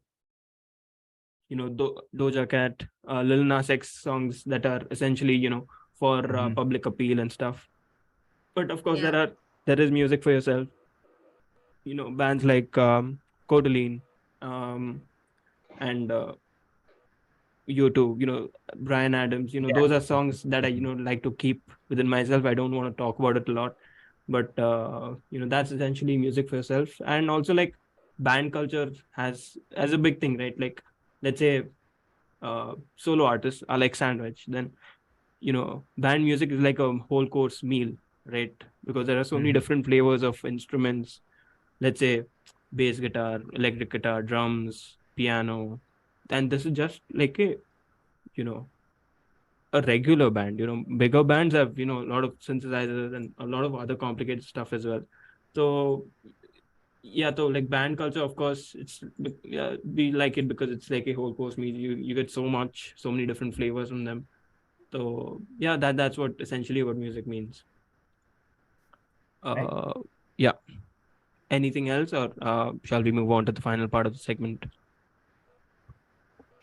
Doja Cat, Lil Nas X songs that are essentially for Mhm. public appeal and stuff. But of course, Yeah. there is music for yourself. Bands like Codaline, um, and U2, Brian Adams. Yeah. Those are songs that I like to keep within myself. I don't want to talk about it a lot, but that's essentially music for yourself. And also like band culture has as a big thing, right? Like let's say solo artists are like sandwich, then band music is like a whole course meal, right? Because there are so many Mhm. different flavors of instruments. Let's say bass guitar, electric guitar, drums, piano, and this is just like you know a regular band. Bigger bands have a lot of synthesizers and a lot of other complicated stuff as well. So yeah, so like band culture, of course, yeah, we like it because it's like a whole course meal. You get so many different flavors from them. So yeah, that's what essentially what music means. Right. Uh, yeah. Anything else, or shall we move on to the final part of the segment?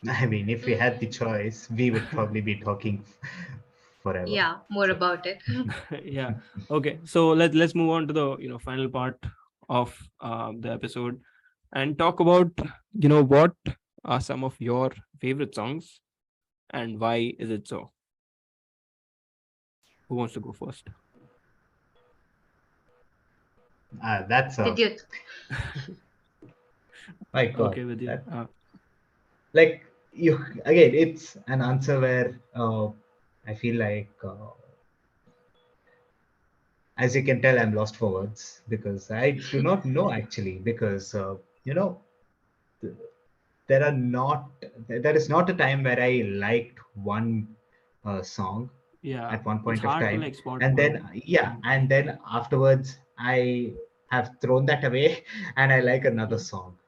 I mean, if we had the Mm, choice, we would probably be talking forever. yeah, more So, about it. Yeah. Okay. So let's move on to the final part of the episode and talk about what are some of your favorite songs and why is it so? Who wants to go first? that's a Vidyuth. my God. Okay, with you. That like you again. It's an answer where I feel like, as you can tell, I'm lost for words because I do not know actually. Because you know, th- there are not there is not a time where I liked one song Yeah, at one it's point of hard to time, like spot and then one. yeah, Mm, and then afterwards I have thrown that away and I like another mm, song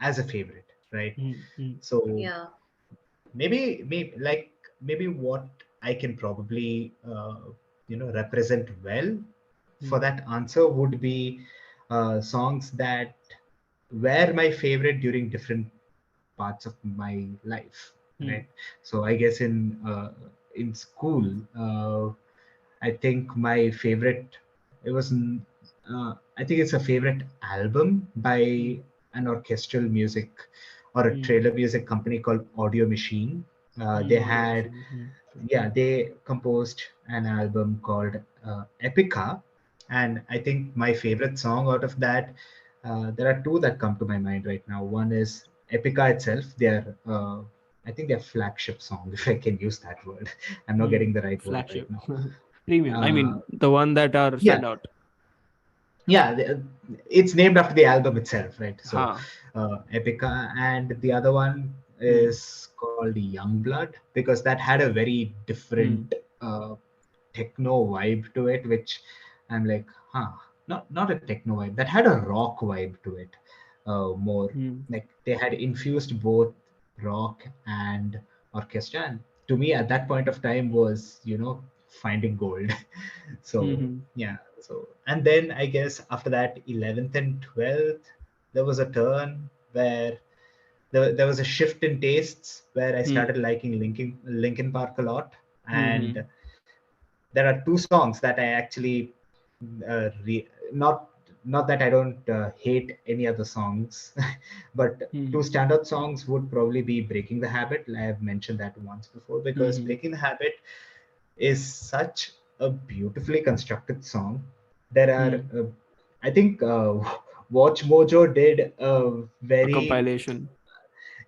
as a favorite, right? mm, mm, So Yeah. maybe what I can probably represent well for mm, that answer would be songs that were my favorite during different parts of my life, mm, right? So I guess in school, I think my favorite, it was, I think it's a favorite album by Mm. an orchestral music or a Mm. trailer music company called Audio Machine. They Audio had, machine. Mm. yeah, they composed an album called Epica. And I think my favorite song out of that, there are two that come to my mind right now. One is Epica itself, I think their flagship song, if I can use that word. I'm not getting Mm. the right word right Flagship. now. Premium. I Uh, mean, the one that are yeah, stand out. yeah, it's named after the album itself, right? So, Ha. Epica, and the other one Mm. is called Youngblood because that had a very Mm. different techno vibe to it, which I'm like, huh, not a techno vibe. That had a rock vibe to it, more Mm. like they had infused both rock and orchestra. And to me, at that point of time, was finding gold. So Mm. yeah. So and then I guess after that, 11th and 12th, there was a turn where there was a shift in tastes where I Mm. started liking Linkin Park a lot, Mm. and there are two songs that I actually not that I don't hate any other songs, but two Mm. standout songs would probably be Breaking the Habit. I have mentioned that once before because Mm. Breaking the Habit is such a beautifully constructed song. There Mm. are, I think, Watch Mojo did a A very, compilation.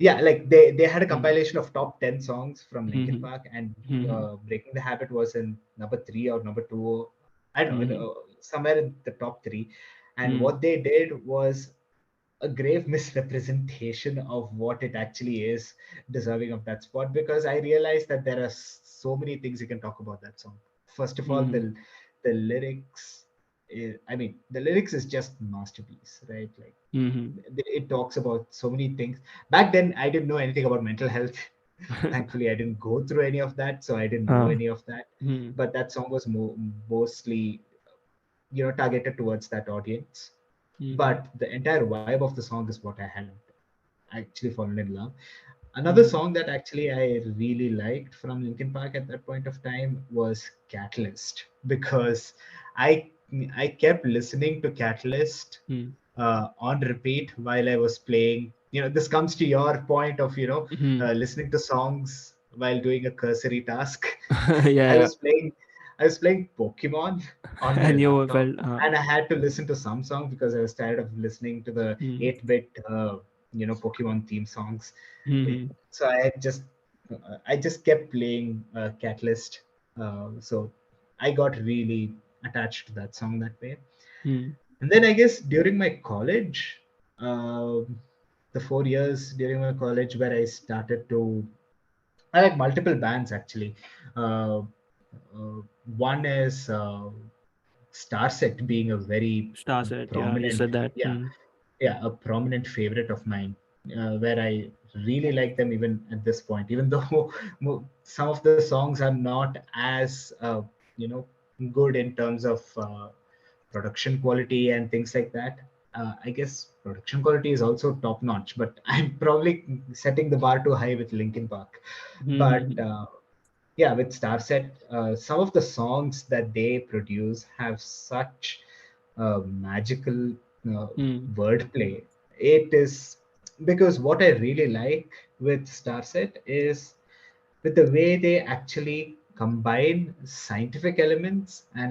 yeah, like they had a Mm. compilation of top 10 songs from Linkin Mm. Park, and Mm. Breaking the Habit was in number 3 or number 2. I don't Mm. know, somewhere in the top 3. And Mm. what they did was a grave misrepresentation of what it actually is deserving of that spot, because I realized that there are so many things you can talk about that song. First of all, Mm. the lyrics, I mean, the lyrics is just masterpiece, right? Like Mm. it talks about so many things. Back then, I didn't know anything about mental health. Thankfully, I didn't go through any of that, so I didn't know Ah. any of that. Mm. But that song was mostly, targeted towards that audience. Mm. But the entire vibe of the song is what I had actually fallen in love. Another Mm. song that actually I really liked from Linkin Park at that point of time was Catalyst, because I I kept listening to Catalyst Mm. on repeat while I was playing. This comes to your point of Mm. listening to songs while doing a cursory task. Yeah, I yeah. was playing I was playing Pokemon on my And you laptop, felt and I had to listen to some song because I was tired of listening to the mm. 8-bit Pokemon theme songs. Mm. So I just kept playing Catalyst. So I got really attached to that song that way. Mm. And then I guess during my college, the 4 years during my college where I started to, I like multiple bands actually. Uh, One is Starset being a very Star set. Yeah, you prominent, said that. yeah, Mm. yeah, a prominent favorite of mine, where I really like them even at this point, even though some of the songs are not as you know good in terms of production quality and things like that. I guess production quality is also top notch, but I'm probably setting the bar too high with Linkin Park. But Mm. yeah, with Starset, some of the songs that they produce have such magical uh, Mm. wordplay. It is because what I really like with Starset is with the way they actually combine scientific elements and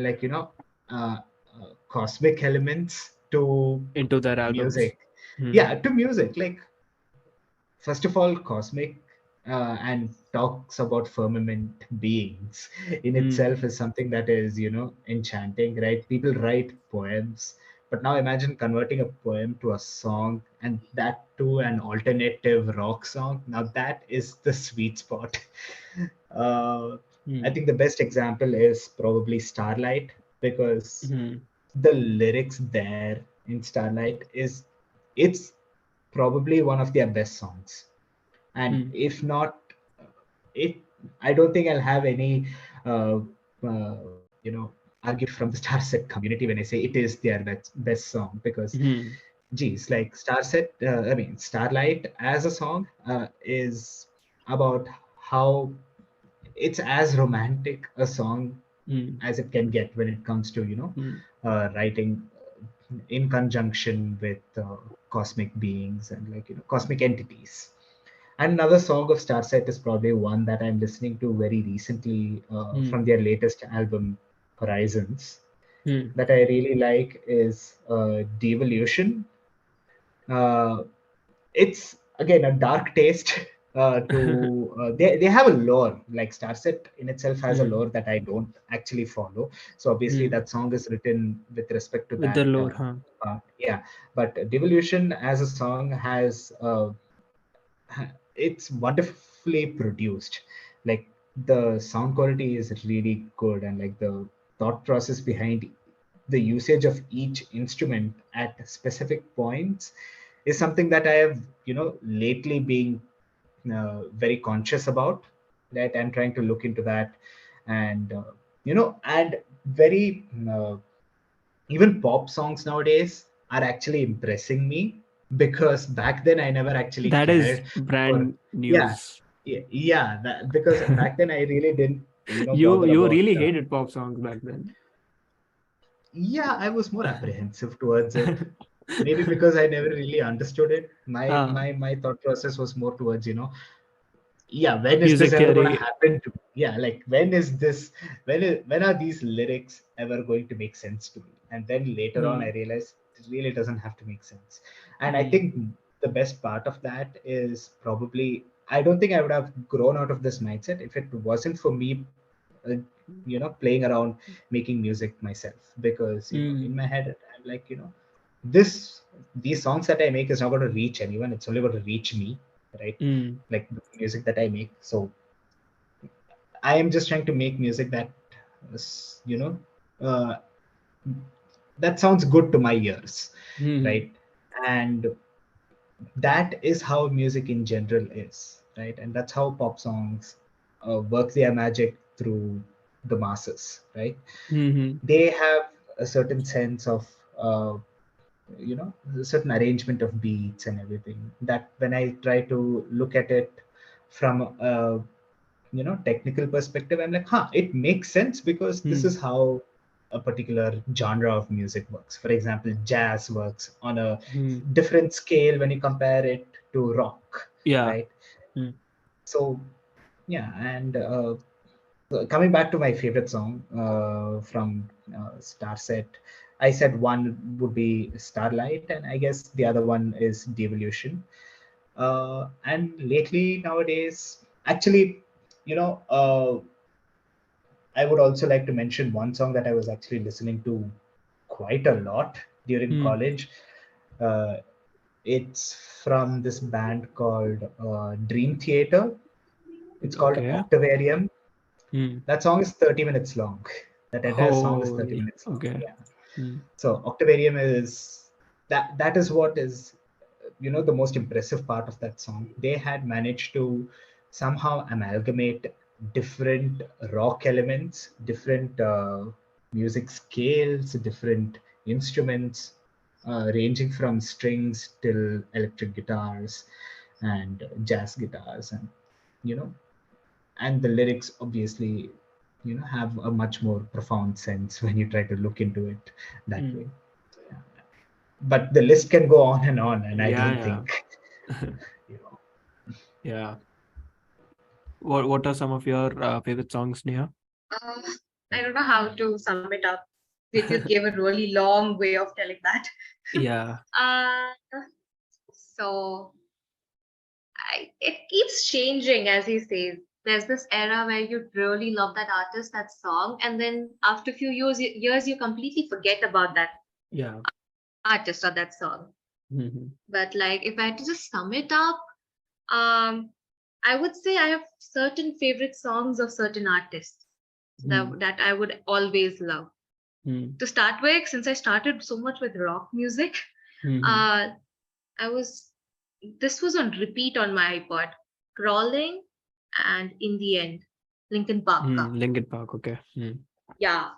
cosmic elements to Into their albums. music. Mm. Yeah, to music. Like first of all, cosmic, and talks about firmament beings in Mm. itself is something that is enchanting, right? People write poems, but now imagine converting a poem to a song, and that to an alternative rock song. Now that is the sweet spot. uh, I Mm. think the best example is probably Starlight, because Mm. the lyrics there in Starlight is, it's probably one of their best songs. And Mm. if not, it I don't think I'll have any uh, uh, argument from the Starset community when I say it is their best song, because Mm. geez, like Starlight as a song is about how it's as romantic a song Mm. as it can get when it comes to Mm. writing in conjunction with cosmic beings and cosmic entities. And another song of Starset is probably one that I'm listening to very recently Mm. from their latest album, Horizons, Mm. that I really like is Devolution. Uh, it's again a dark taste. They have a lore, like Starset in itself has a Mm. lore that I don't actually follow. So obviously Mm. that song is written with respect to With the that lore, huh? part. Yeah, but Devolution as a song has it's wonderfully produced. Like the sound quality is really good, and like the thought process behind the usage of each instrument at specific points is something that I have lately been very conscious about. That I'm trying to look into that, and and very even pop songs nowadays are actually impressing me, because back then I never actually That is cared for. brand Yeah, news. yeah, because back then I really didn't You bother you about. really hated pop songs back then. Yeah, I was more apprehensive towards it. Maybe because I never really understood it. Ah, My thought process was more towards yeah, when is this music ever going to theory. happen to me? Yeah, like when are these lyrics ever going to make sense to me? And then later on I Mm. realized it really doesn't have to make sense. And I Mm. think the best part of that is probably, I don't think I would have grown out of this mindset if it wasn't for me uh, playing around making music myself. Because Mm. in my head I'm like, this these songs that I make is not going to reach anyone, it's only going to reach me, right? Mm. Like the music that I make. So I am just trying to make music that is, uh, that sounds good to my ears, Mm. right? And that is how music in general is, right? And that's how pop songs work their magic through the masses, right? Mm. They have a certain sense of a certain arrangement of beats and everything, that when I try to look at it from a technical perspective, I'm like, it makes sense, because this Mm. is how a particular genre of music works. For example, jazz works on a Mm. different scale when you compare it to rock, Yeah. right? Mm. So yeah. And coming back to my favorite song from Starset, I said one would be Starlight, and I guess the other one is Devolution. And lately nowadays, actually, you know, uh, I would also like to mention one song that I was actually listening to quite a lot during Mm. college. Uh, it's from this band called Dream Theater. It's called Okay. Octavarium. Mm. That song is 30 minutes long. That entire song is 30 Holy. minutes long. Okay. Yeah. Mm. So Octavarium is that is what is the most impressive part of that song. They had managed to somehow amalgamate different rock elements, different music scales, different instruments, ranging from strings till electric guitars and jazz guitars, and you know and the lyrics obviously have a much more profound sense when you try to look into it that way. Mm. Yeah. But the list can go on, and I don't Yeah. think Yeah. you know Yeah. What are some of your favorite songs, Neha? Uh, I don't know how to sum it up. Vidyuth gave a really long way of telling that. Yeah. Uh, so it keeps changing, as he says. There's this era where you really love that artist, that song, and then after a few years you completely forget about that Yeah. artist or that song. Mm-hmm. But like, if I had to just sum it up, um, I would say I have certain favorite songs of certain artists that I would always love. Mm-hmm. To start with, since I started so much with rock music, Mm-hmm. uh, I was this was on repeat on my iPod. Crawling and In the End, Linkin Park. Linkin Park. Okay. Mm. Yeah,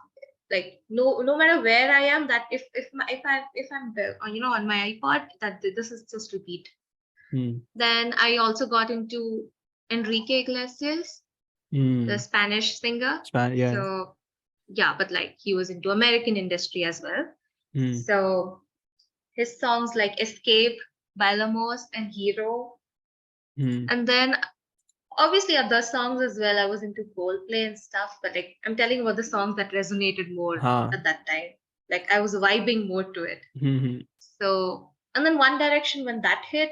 like no matter where I am, that if I'm there, on my iPod, that this is just repeat. Mm. Then I also got into Enrique Iglesias, the Mm. Spanish singer. Yeah. So yeah, but like he was into American industry as well. Hmm. So his songs like Escape, Balamos, and Hero. Hmm. And then obviously other songs as well. I was into Coldplay and stuff, but like I'm telling you about the songs that resonated more Ha. at that time. Like I was vibing more to it. Hmm. Hmm. So, and then One Direction, when that hit,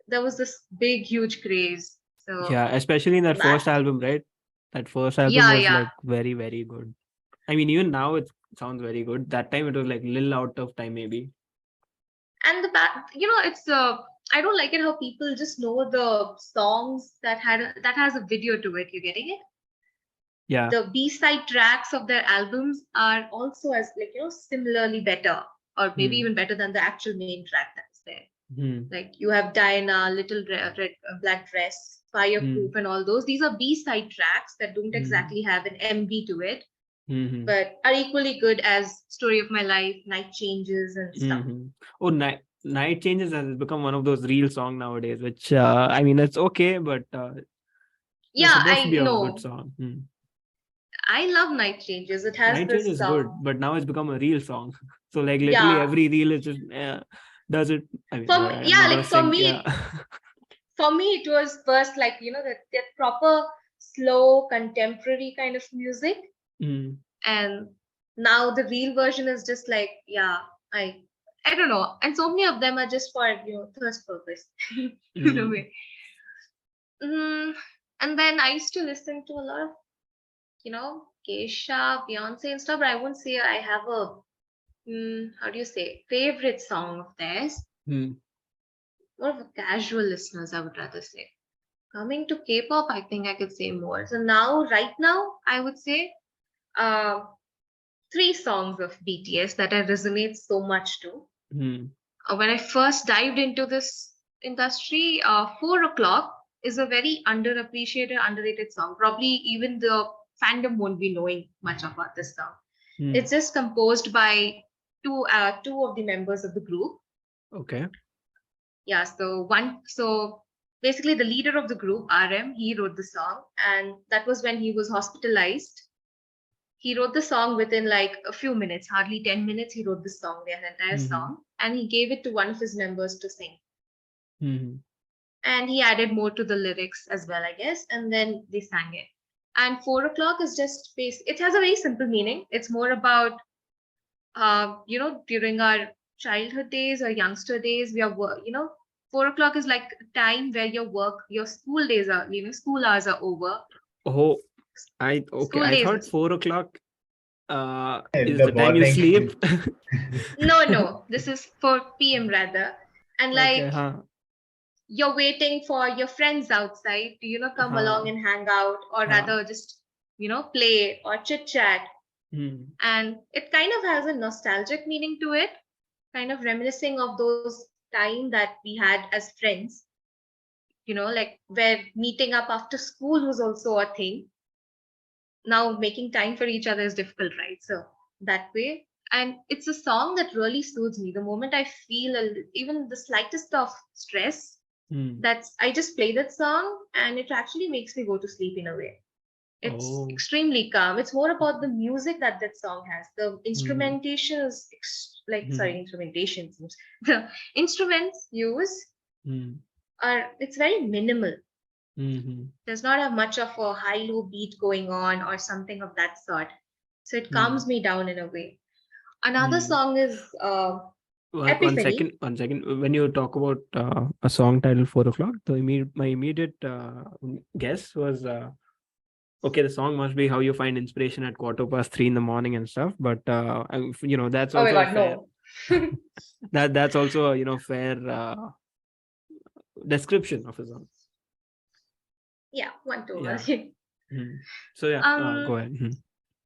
there was this big, huge craze. So Yeah, especially in that that, first album, right? That first album yeah, was yeah. like very, very good. I mean, even now it sounds very good. That time it was like little out of time, maybe. And the back, it's I don't like it how people just know the songs that has a video to it. You getting it? Yeah. The B-side tracks of their albums are also as like similarly better, or maybe Hmm. even better than the actual main track that's there. Hmm. Like you have Diana, Little Red, Black Dress, Hmm. Fireproof, and all those. These are B-side tracks that don't Hmm. exactly have an MV to it, Hmm. but are equally good as Story of My Life, Night Changes, and stuff. Hmm. Oh, Night Changes has become one of those real song nowadays, which I mean, it's okay, but it's Yeah, supposed to I be a good know. song. Hmm. I love Night Changes. It has Night Changes this, is good, but now it's become a real song. So like literally yeah. every reel is just does it. I mean, For me, I'm yeah, not gonna like for sing. Yeah. me, for me, it was first like that proper slow contemporary kind of music, Hmm. and now the real version is just like, yeah, I I don't know, and so many of them are just for thirst purpose in a Hmm. way. mm, and then I used to listen to a lot of Kesha, Beyonce and stuff, but I wouldn't say I have a how do you say favorite song of theirs. Hmm. More of a casual listeners, I would rather say. Coming to K-pop, I think I could say more. So now, right now, I would say uh, three songs of BTS that I resonate so much to. Hmm. When I first dived into this industry, 4 o'clock is a very underappreciated, underrated song. Probably even the fandom won't be knowing much about this song. Hmm. It's just composed by two of the members of the group. Okay. Yeah, so basically the leader of the group, RM, he wrote the song, and that was when he was hospitalized. He wrote the song within like a few minutes, hardly 10 minutes. He wrote the song, the entire Hmm. song, and he gave it to one of his members to sing. Hmm. And he added more to the lyrics as well, I guess, and then they sang it. And 4 o'clock is just it has a very simple meaning. It's more about during our childhood days or youngster days, 4 o'clock is like time where your school days are, school hours are over. Oh, I okay. School I days. thought 4 o'clock In is the the time you morning. sleep. No, no, this is 4 p.m. rather. And Okay, like huh? you're waiting for your friends outside to, come along Huh. and hang out, or Huh. rather just, play or chit chat. Hmm. And it kind of has a nostalgic meaning to it, kind of reminiscing of those time that we had as friends, like where meeting up after school was also a thing. Now making time for each other is difficult, right? So that way. And it's a song that really soothes me. The moment I feel even the slightest of stress, Hmm. that's I just play that song and it actually makes me go to sleep in a way. It's Oh. extremely calm. It's more about the music that that song has. The Hmm. instrumentation is Hmm. instrumentation seems the instruments used Hmm. it's very minimal. Hmm. Does not have much of a high low beat going on or something of that sort. So it calms Hmm. me down in a way. Another Hmm. song is One second, Epiphany. 1 second. When you talk about a song titled 4 o'clock, my immediate guess was okay. The song must be how you find inspiration at 3:15 in the morning and stuff. But that's Oh my also a god, fair no. that's also a fair description of a song. Yeah, one two. Yeah. Okay. Hmm. So yeah, go Um ahead. Hmm.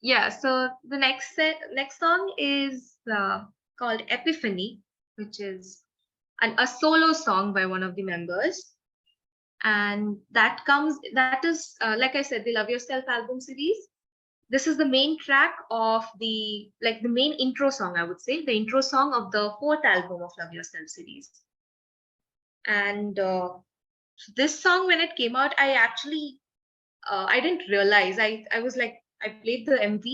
yeah, so the next song is called Epiphany, which is a solo song by one of the members. And that is like I said, the Love Yourself album series. This is the main track of the main intro song, I would say, the intro song of the fourth album of Love Yourself series. And this song, when it came out, I actually I didn't realize. I was like, I played the MV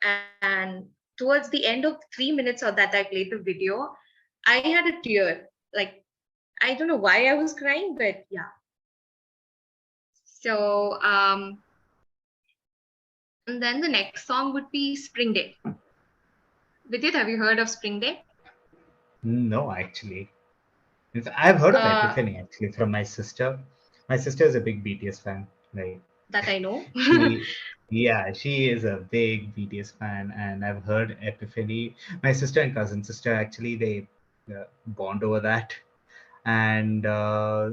And towards the end of 3 minutes of that I played the video, I had a tear. Like, I don't know why I was crying, but yeah. So and then the next song would be Spring Day. Vidyuth, have you heard of Spring Day? No, actually. I've heard of Uh, Epiphany actually from my sister. My sister is a big BTS fan. Like that I know. she, yeah, she is a big BTS fan, and I've heard Epiphany. My sister and cousin sister actually they bond over that, and uh,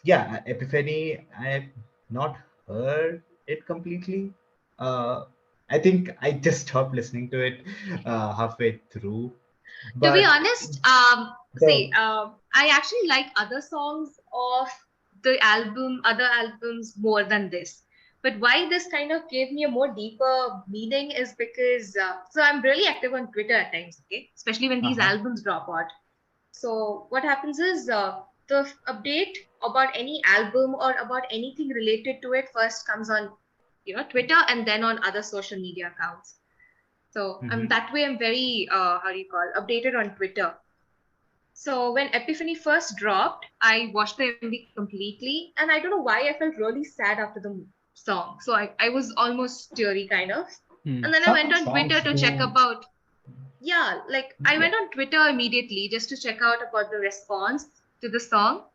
yeah, Epiphany. I've not heard it completely. Uh, I think I just stopped listening to it halfway through, To be but honest, the I actually like other songs of other albums more than this. But why this kind of gave me a more deeper meaning is because so I'm really active on Twitter at times, okay, especially when these uh-huh. albums drop out. So what happens is the update about any album or about anything related to it first comes on, Twitter, and then on other social media accounts. So Mhm. that way I'm very how do you call updated on Twitter. So when Epiphany first dropped, I watched the MV completely, and I don't know why I felt really sad after the song. So I was almost teary kind of. Hmm. And then I went Some on Twitter songs to check do. about, yeah, like I Yeah. went on Twitter immediately just to check out about the response to the song.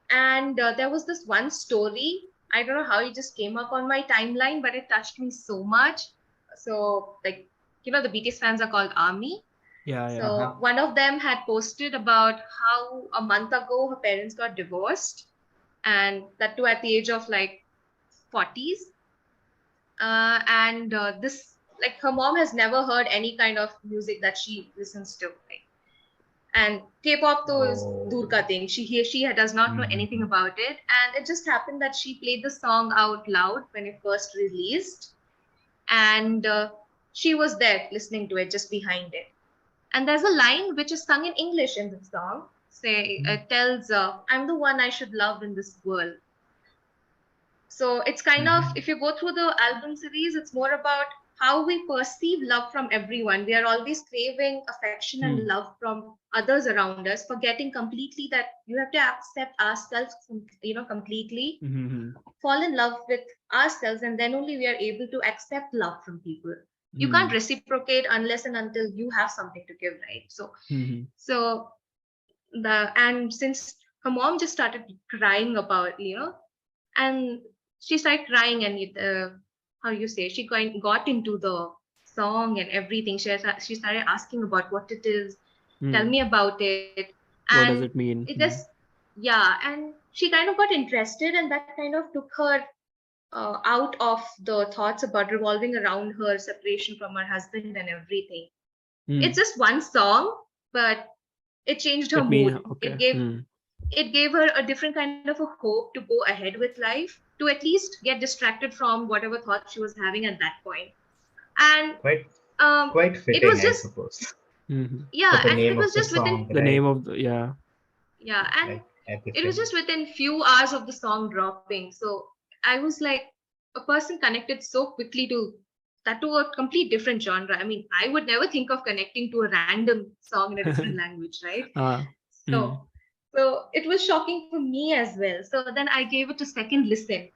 And there was this one story. I don't know how it just came up on my timeline, but it touched me so much. So, like, the BTS fans are called Army. Yeah, yeah. Uh-huh. So one of them had posted about how a month ago her parents got divorced, and that too at the age of like 40s. And this, like, her mom has never heard any kind of music that she listens to. Like, and K-pop though is Oh. Durga thing. She does not know anything Mhm. about it, and it just happened that she played the song out loud when it first released, and she was there listening to it just behind it. And there's a line which is sung in English in the song. Say it tells, "I'm the one I should love in this world." So it's kind of, Mhm. if you go through the album series, it's more about how we perceive love from everyone. We are always craving affection and Hmm. love from others around us, forgetting completely that you have to accept ourselves, completely, Hmm. fall in love with ourselves, and then only we are able to accept love from people. You can't Hmm. reciprocate unless and until you have something to give, right? So, Hmm. so and since her mom just started crying about, and she started crying, and how you say, she got into the song and everything. She started asking about what it is, tell Hmm. me about it. What And does it mean? it Hmm. just, yeah, and she kind of got interested, and that kind of took her out of the thoughts about revolving around her separation from her husband and everything. It's Hmm. just one song, but it changed her It mean mood. okay. It gave her a different kind of a hope to go ahead with life, to at least get distracted from whatever thoughts she was having at that point. And Quite quite it was fitting, I just, suppose, Hmm. for yeah, the and it name was of the just within, song, The right? name of the yeah. yeah, and Like it was Epiphany. just within few hours of the song dropping. So I was like, a person connected so quickly to that, to a complete different genre. I mean, I would never think of connecting to a random song in a different language, right? Ah. Hmm. So it was shocking for me as well. So then I gave it a second listen,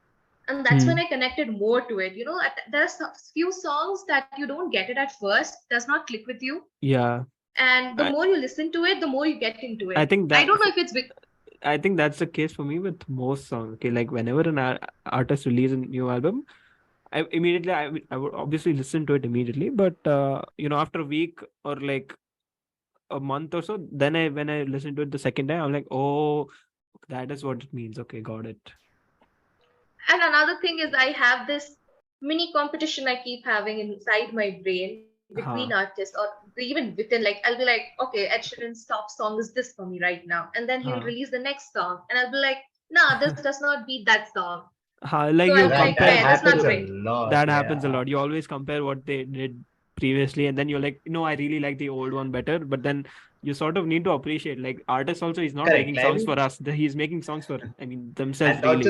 and that's when I Hmm. connected more to it. There's a few songs that you don't get it at first, does not click with you, Yeah. and the I more you listen to it, the more you get into I it. think I that don't know if it's I think that's the case for me with most songs. Okay, like whenever an artist releases a new album, I would obviously listen to it immediately, but after a week or like a month or so, then I when I listen to it the second time, I'm like, oh, that is what it means. Okay, got it. And another thing is, I have this mini competition I keep having inside my brain between Huh. artists, or even within. Like, I'll be like, okay, Ed Sheeran's top song is this for me right now, and then he'll Huh. release the next song, and I'll be like, nah, this does not beat that song. Huh. Like So you I'll be Right, like, that compare. fair, that's happens not a You great. lot. That happens a Yeah. lot. You always compare what they did previously, and then you're like, no, I really like the old one better. But then you sort of need to appreciate, like, artist also is not Correct. making I songs mean, for us. He's making songs for, I mean, and themselves really. not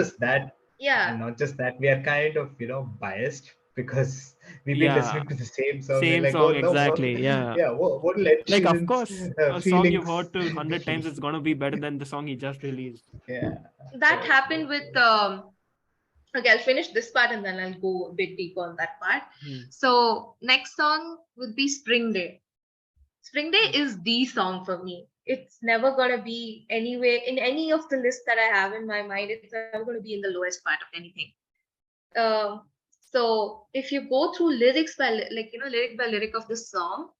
Yeah, just that, we are kind of, biased because we've been Yeah, listening to the same song and same like, song oh no, what, exactly. Yeah. yeah, what will Ed Like, of Sheeran's course, a song you've feelings heard to 100 times be? is gonna be better than the song he just released. Yeah, That right, happened right, with right. okay, I'll finish this part and then I'll go a bit deeper on that part. Hmm. So next song would be Spring Day. Spring Day is the song for me. It's never gonna be anywhere in any of the lists that I have in my mind. It's never gonna be in the lowest part of anything. Um, so if you go through lyrics by lyric by lyric of the song,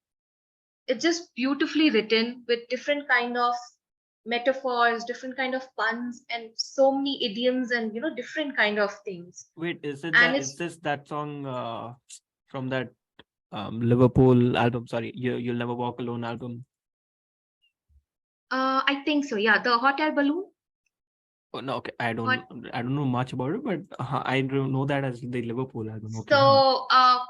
it's just beautifully written with different kind of metaphors, different kind of puns, and so many idioms and different kind of things. Wait, is it And that? Is it's this that song from that Liverpool album? Sorry, You'll Never Walk Alone album. I think so. Yeah, the hot air balloon. Oh no, okay. Hot. I don't know much about it, but I don't know that as the Liverpool album. Okay, huh. So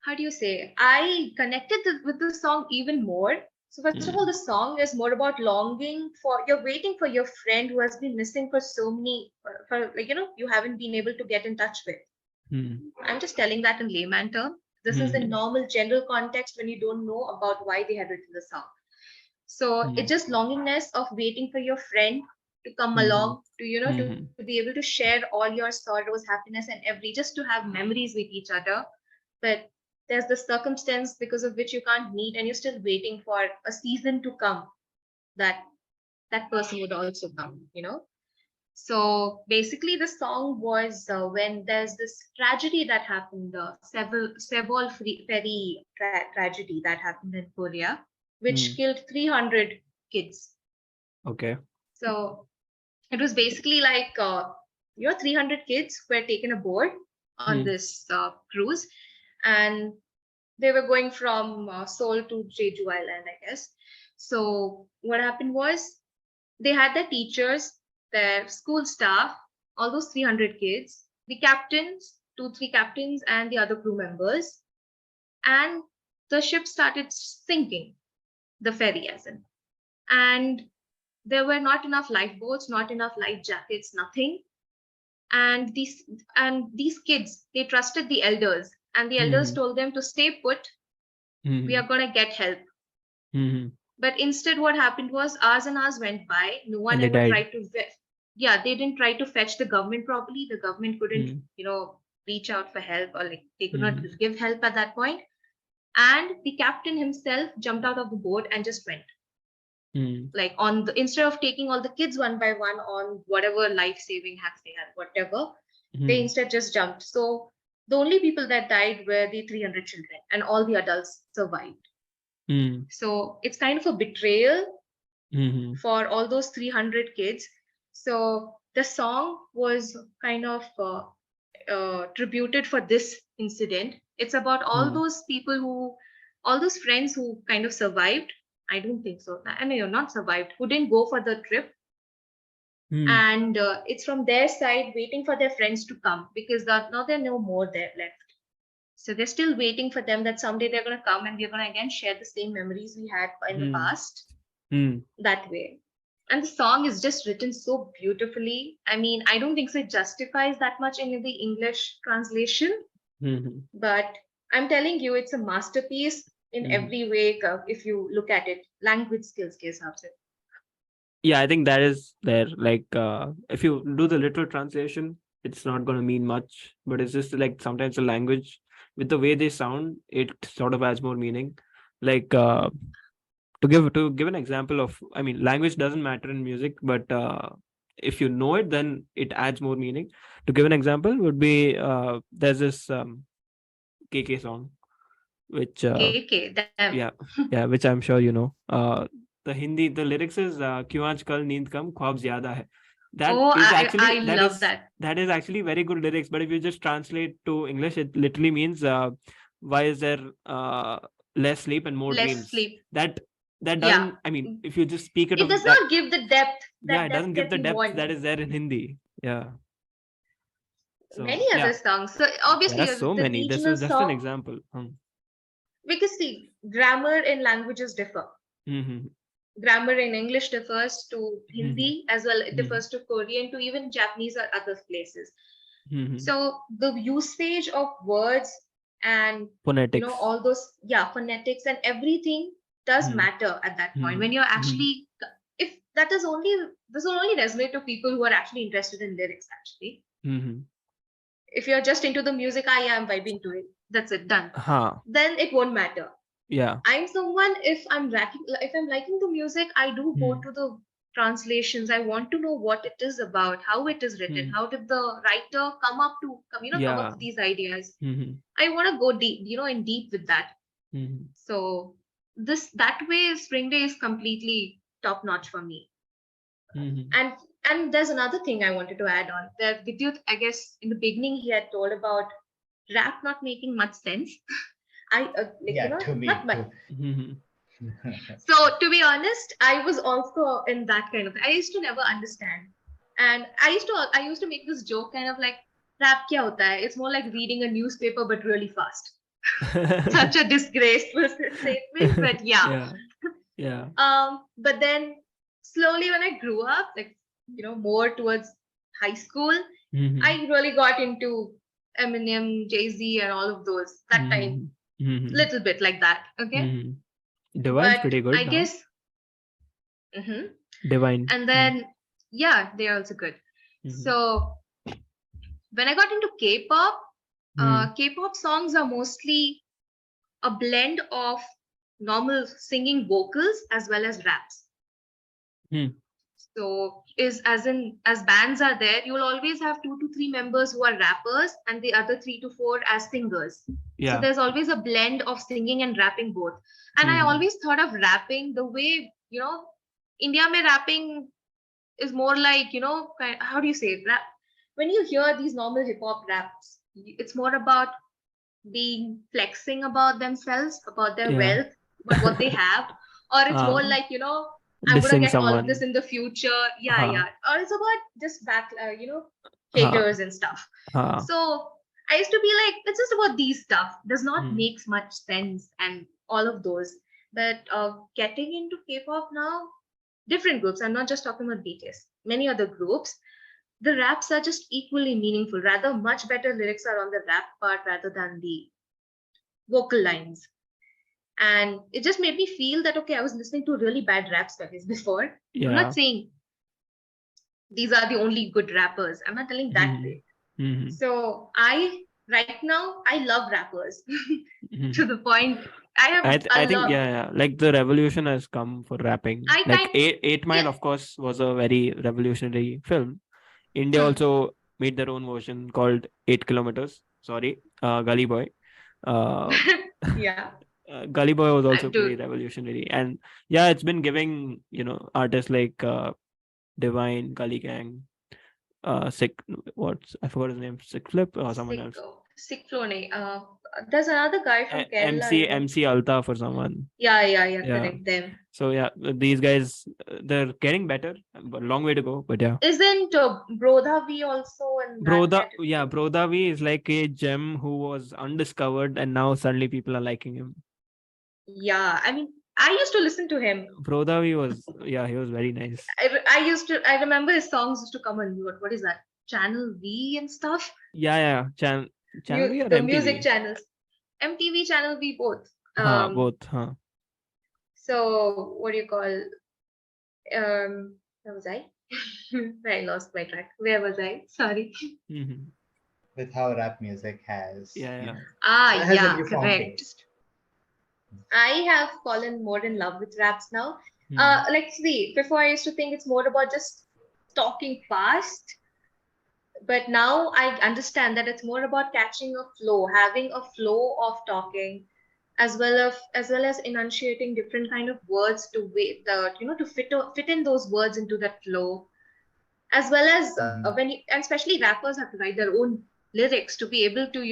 how do you say? I connected with the song even more. So first of all, the Hmm. song is more about longing for you're waiting for your friend who has been missing for so many for you haven't been able to get in touch with. Hmm. I'm just telling that in layman term. This is the Hmm. normal general context when you don't know about why they had written the song. So Hmm. it's just longingness of waiting for your friend to come Hmm. along to to Hmm. be able to share all your sorrows, happiness, and every just to have memories with each other. But there's the circumstance because of which you can't meet, and you're still waiting for a season to come that that person would also come. So basically, the song was when there's this tragedy that happened, the Sevol ferry tragedy that happened in Korea, which Hmm. killed 300 kids. Okay. So it was basically like 300 kids were taken aboard on Hmm. this cruise, and they were going from Seoul to Jeju Island, I guess. So what happened was they had their teachers, their school staff, all those 300 kids, the captains, two, three captains, and the other crew members. And the ship started sinking, the ferry, as in. And there were not enough lifeboats, not enough life jackets, nothing. And these kids, they trusted the elders, and the elders Hmm. told them to stay put. We Hmm. are gonna get help. Hmm. But instead, what happened was hours and hours went by. No one And they ever died. tried to, yeah, they didn't try to fetch the government properly. The government couldn't, Hmm. reach out for help, or like they could not Hmm. give help at that point. And the captain himself jumped out of the boat and just went. Hmm. Like instead of taking all the kids one by one on whatever life saving hacks they had, whatever, they Hmm. instead just jumped. So the only people that died were the 300 children, and all the adults survived. Hmm. So it's kind of a betrayal Hmm. for all those 300 kids. So the song was kind of tributed for this incident. It's about all Hmm. those people all those friends who kind of survived. I don't think so. I mean, not survived, who didn't go for the trip. Hmm. And it's from their side waiting for their friends to come because now there are no more there left. So they're still waiting for them that someday they're going to come and we're going to again share the same memories we had in the Hmm. past Hmm. that way. And the song is just written so beautifully. I mean, I don't think so it justifies that much in the English translation, Hmm. but I'm telling you, it's a masterpiece in Hmm. every way if you look at it. Language skills ke hisab se. Yeah, I think that is there. Like, if you do the literal translation, it's not going to mean much, but it's just like sometimes the language with the way they sound, it sort of adds more meaning. Like, to give an example of, I mean, language doesn't matter in music, but if you know it, then it adds more meaning. To give an example, would be there's this KK song, which KK, damn. yeah, yeah, which I'm sure you know. The lyrics is "क्यों आजकल नींद कम ख्वाब ज्यादा है." That Oh, is I actually love that. that is actually very good lyrics. But if you just translate to English, it literally means why is there less sleep and more Less dreams? sleep. That Yeah. doesn't. I mean, if you just speak it It of does that, not give the depth, yeah, that it doesn't depth give that the we depth want. that is there in Hindi. Yeah. So Many yeah, other songs. So there are obviously, so the many. This regional was just an song, example. because see, grammar in languages differ. Hmm. Grammar in English differs to Hmm. Hindi as well. It Hmm. differs to Korean, to even Japanese or other places. Mm-hmm. So the usage of words and Phonetics. all those, phonetics and everything does Mm-hmm. matter at that point when you're Mm-hmm. actually, if that is only, this will only resonate to people who are actually interested in lyrics actually. Mm-hmm. If you're just into the music, I am vibing to it, that's it, done, Ha. then it won't matter. Yeah. I'm someone, if I'm liking the music, I do go Mm-hmm. to the translations. I want to know what it is about, how it is written, Mm-hmm. how did the writer come up Yeah. with these ideas. Mm-hmm. I want to go deep, in deep with that. Mm-hmm. So this that way, Spring Day is completely top notch for me. Mm-hmm. And there's another thing I wanted to add on. That Vidyuth, I guess in the beginning he had told about rap not making much sense. I Yeah, to not me much. too. Mm-hmm. So to be honest, I was also in that kind of. I used to never understand, and I used to make this joke kind of like rap kya hota hai? It's more like reading a newspaper but really fast. Such a disgraceful statement, but yeah. Yeah. Yeah. But then slowly when I grew up, like more towards high school, Mm-hmm. I really got into Eminem, Jay-Z, and all of those that time, Mm-hmm. Mm-hmm. little bit like that. Okay, Mm-hmm. Divine's but pretty I good now. guess. Mhm. Divine. And then yeah, they're also good. Mm-hmm. So when I got into K-pop, Mm-hmm. K-pop songs are mostly a blend of normal singing vocals as well as raps. Mm-hmm. So is as bands are there, you will always have 2 to 3 members who are rappers and the other 3 to 4 as singers. So Yeah. there's always a blend of singing and rapping both. And I Mm-hmm. always thought of rapping the way, India mein rapping is more like, how do you say it? Rap. When you hear these normal hip hop raps, it's more about being flexing about themselves, about their Yeah. wealth, about what they have, or it's more uh, like, I'm gonna Dissing get all of this someone. in the future. Yeah, Ha. yeah. Or it's about just Ha. haters and stuff. Ha. So I used to be like, it's just about these stuff. Does not Mm. make much sense and all of those. But getting into K-pop now, different groups. I'm not just talking about BTS. Many other groups. The raps are just equally meaningful. Rather, much better lyrics are on the rap part rather than the vocal lines. And it just made me feel that, okay, I was listening to really bad rap studies before. I'm not Yeah. saying these are the only good rappers. I'm not telling that Mm-hmm. way. Mm-hmm. So right now, I love rappers to Mm-hmm. the point I have I a think lot. yeah, like the revolution has come for rapping. I Like kind Eight Mile, Yeah. of course, was a very revolutionary film. India Hmm. also made their own version called 8 Kilometers. Sorry, Gully Boy. Uh, Yeah, Gully Boy was I also do. pretty revolutionary, and yeah, it's been giving artists like Divine, Gully Gang, Sick. What's I forgot his name. Sick Flip or someone Sick, else. sick flow. There's another guy from Kerala. MC Altaf or someone. Yeah, yeah, yeah. Yeah. Correct them. So yeah, these guys they're getting better, but a long way to go. But yeah, Isn't Brodhavi also in that category? Brodhavi is like a gem who was undiscovered, and now suddenly people are liking him. Yeah, I mean, I used to listen to him. Brodhavi was he was very nice. I remember his songs used to come on what is that? Channel V and stuff. Yeah, yeah, Channel V or The music MTV? channels. MTV, Channel V, both. Huh, both. Huh. So what do you call? Where was I? I lost my track. Where was I? Sorry. Mm-hmm. With how rap music has, Yeah, yeah. has a Yeah, newfound correct. taste. I have fallen more in love with raps now. Hmm. Like, see, before I used to think it's more about just talking fast, but now I understand that it's more about catching a flow, having a flow of talking, as well as enunciating different kind of words to wait the to fit in those words into that flow, as well as Mhm. when and especially rappers have to write their own lyrics to be able to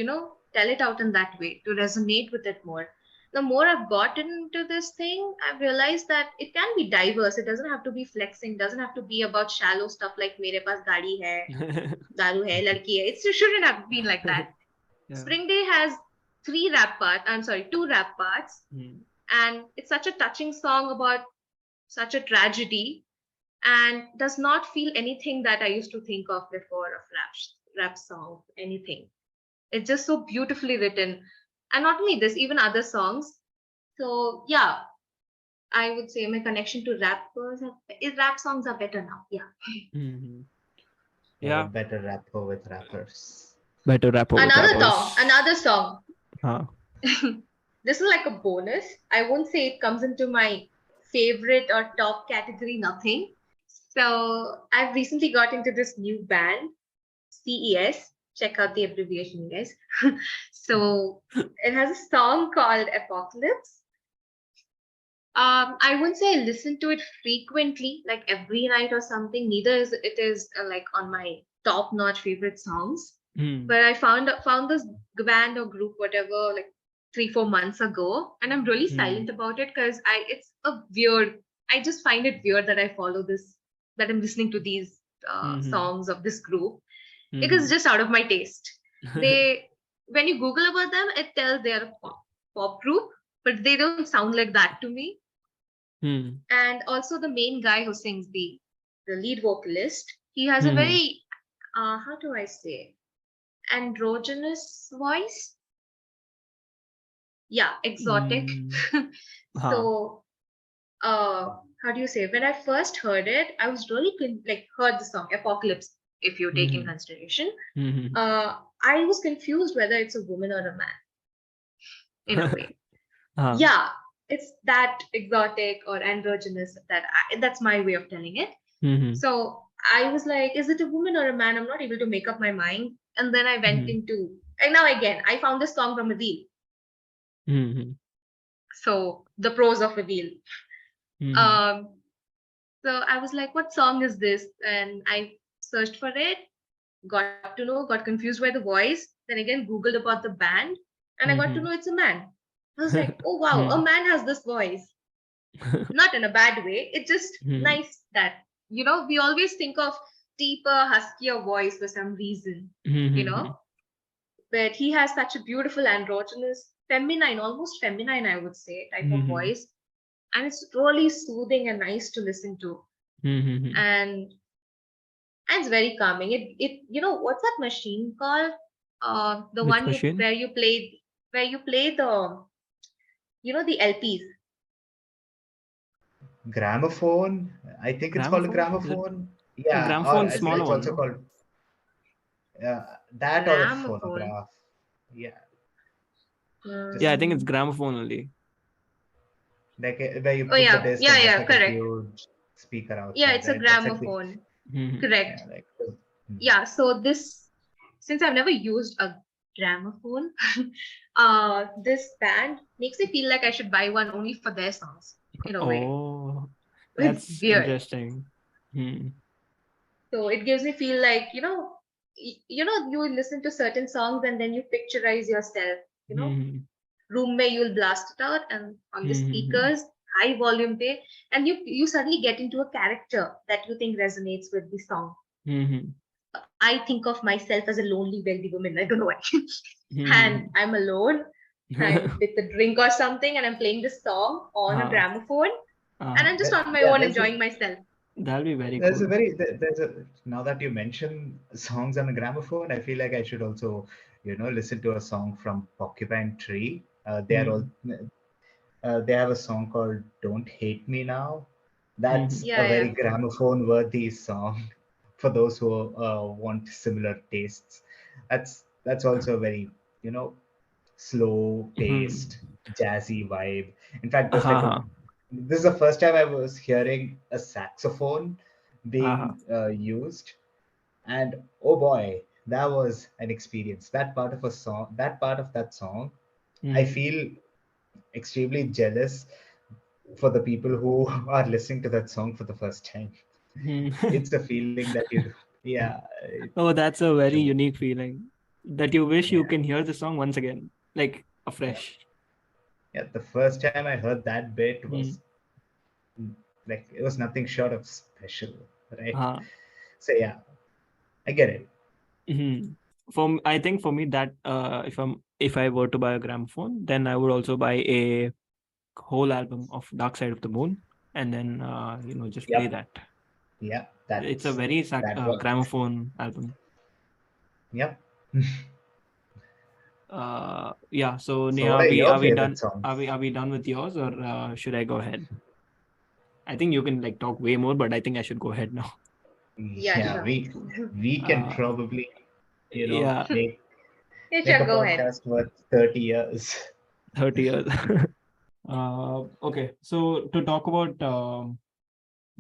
tell it out in that way to resonate with it more. The more I've gotten into this thing, I've realized that it can be diverse. It doesn't have to be flexing, doesn't have to be about shallow stuff like mere paas gaadi hai, daru hai, ladki hai. It shouldn't have been like that. Yeah. Spring Day has two rap parts, Hmm. and it's such a touching song about such a tragedy, and does not feel anything that I used to think of before of rap song, anything. It's just so beautifully written. And not only this, even other songs. So yeah, I would say my connection to rap songs are better now. Yeah. Mhm. You're a Yeah, better rapper with rappers. better rapper with rappers. Another song. Huh. This is like a bonus. I won't say it comes into my favorite or top category, nothing. So I've recently got into this new band, CES. Check out the abbreviation, guys. So it has a song called Apocalypse. I wouldn't say I listen to it frequently, like every night or something. Neither is it is like on my top-notch favorite songs. Hmm. But I found this band or group, whatever, like 3-4 months ago, and I'm really Hmm. silent about it because it's a weird. I just find it weird that I follow this, that I'm listening to these Mhm. songs of this group because it's Mhm. just out of my taste. They, when you Google about them, it tells they're a pop group, but they don't sound like that to me. Hmm. And also the main guy who sings the lead vocalist, he has a Mhm. very how do I say, androgynous voice. Yeah, exotic. Mm. Huh. So how do you say, when I first heard it, I was really like heard the song Apocalypse, if you take in Mhm. consideration. Mhm. I was confused whether it's a woman or a man in a way. Huh. Yeah, it's that exotic or androgynous that's my way of telling it. Mhm. So I was like, is it a woman or a man? I'm not able to make up my mind. And then I went Mhm. into, and now again, I found this song from a reel. Mhm. So the pros of a reel. Mhm. Um, so I was like, what song is this? And I searched for it, got to know, got confused by the voice. Then again, Googled about the band, and I got to know Mhm. it's a man. I was like, oh wow, a Mhm. man has this voice. Not in a bad way. It's just Mhm. nice that, we always think of deeper, huskier voice for some reason, you Mhm. know, but he has such a beautiful androgynous, feminine, almost feminine, I would say, type of Mhm. voice. And it's really soothing and nice to listen to. Mhm. And, and it's very calming. What's that machine called? The Which one machine? where you play the LPs. Gramophone. I think it's called a Gramophone? Is it gramophone. a Yeah, or gramophone? Smaller it's one, also no? called that or a Gramophone. phonograph. Yeah, Yeah, just I think it's Um, gramophone only. like where you oh put the yeah, disc yeah, and there's yeah, like a correct. huge speaker Yeah, outside, it's a right? That's like the gramophone. Mhm. Correct. yeah, like Yeah, so since I've never used a gramophone, this band makes me feel like I should buy one only for their songs, in a way. Oh, It's that's weird. interesting. Hmm. So it gives me feel like, you listen to certain songs and then you picturize yourself, Hmm. room where you'll blast it out and on the Hmm. speakers, high volume pay, and you suddenly get into a character that you think resonates with the song. Hmm. I think of myself as a lonely, wealthy woman. I don't know why. And Hmm. I'm alone. I'm with a drink or something, and I'm playing this song on a Ah, gramophone, and ah, I'm just on my yeah, own enjoying myself. that'll be very there's a cool. very there's a now that you mention songs on a gramophone, I feel like I should also listen to a song from Porcupine Tree. They are all Hmm. they have a song called "Don't Hate Me Now." That's Hmm. a Yeah, very yeah. gramophone worthy song for those who want similar tastes. That's also a very you know slow Hmm. paced jazzy vibe. In fact, there's like a Ah, this is the first time I was hearing a saxophone ah, being used, and oh boy, that was an experience. That part of that song, I hmm. feel extremely jealous for the people who are listening to that song for the first time. Hmm. It's a feeling that you, yeah, Oh, that's a very true, unique feeling that you wish you yeah, can hear the song once again, like yeah, afresh. yeah. The first time I heard that bit was Hmm. like it was nothing short of special, right? Ah. So yeah, I get it. Hmm. I think for me that if I were to buy a gramophone, then I would also buy a whole album of Dark Side of the Moon, and then just play Yep, that. yeah, It's a very that works. gramophone album. Yep. Yeah. So So Neha, what are are we your are we favorite done? songs? Are we done with yours, or should I go ahead? I think you can like talk way more, but I think I should go ahead now. Yeah, Yeah, sure. we can Uh, probably, yeah, Yeah, make sure, a go ahead. podcast worth 30 years. 30 years. Okay, so to talk about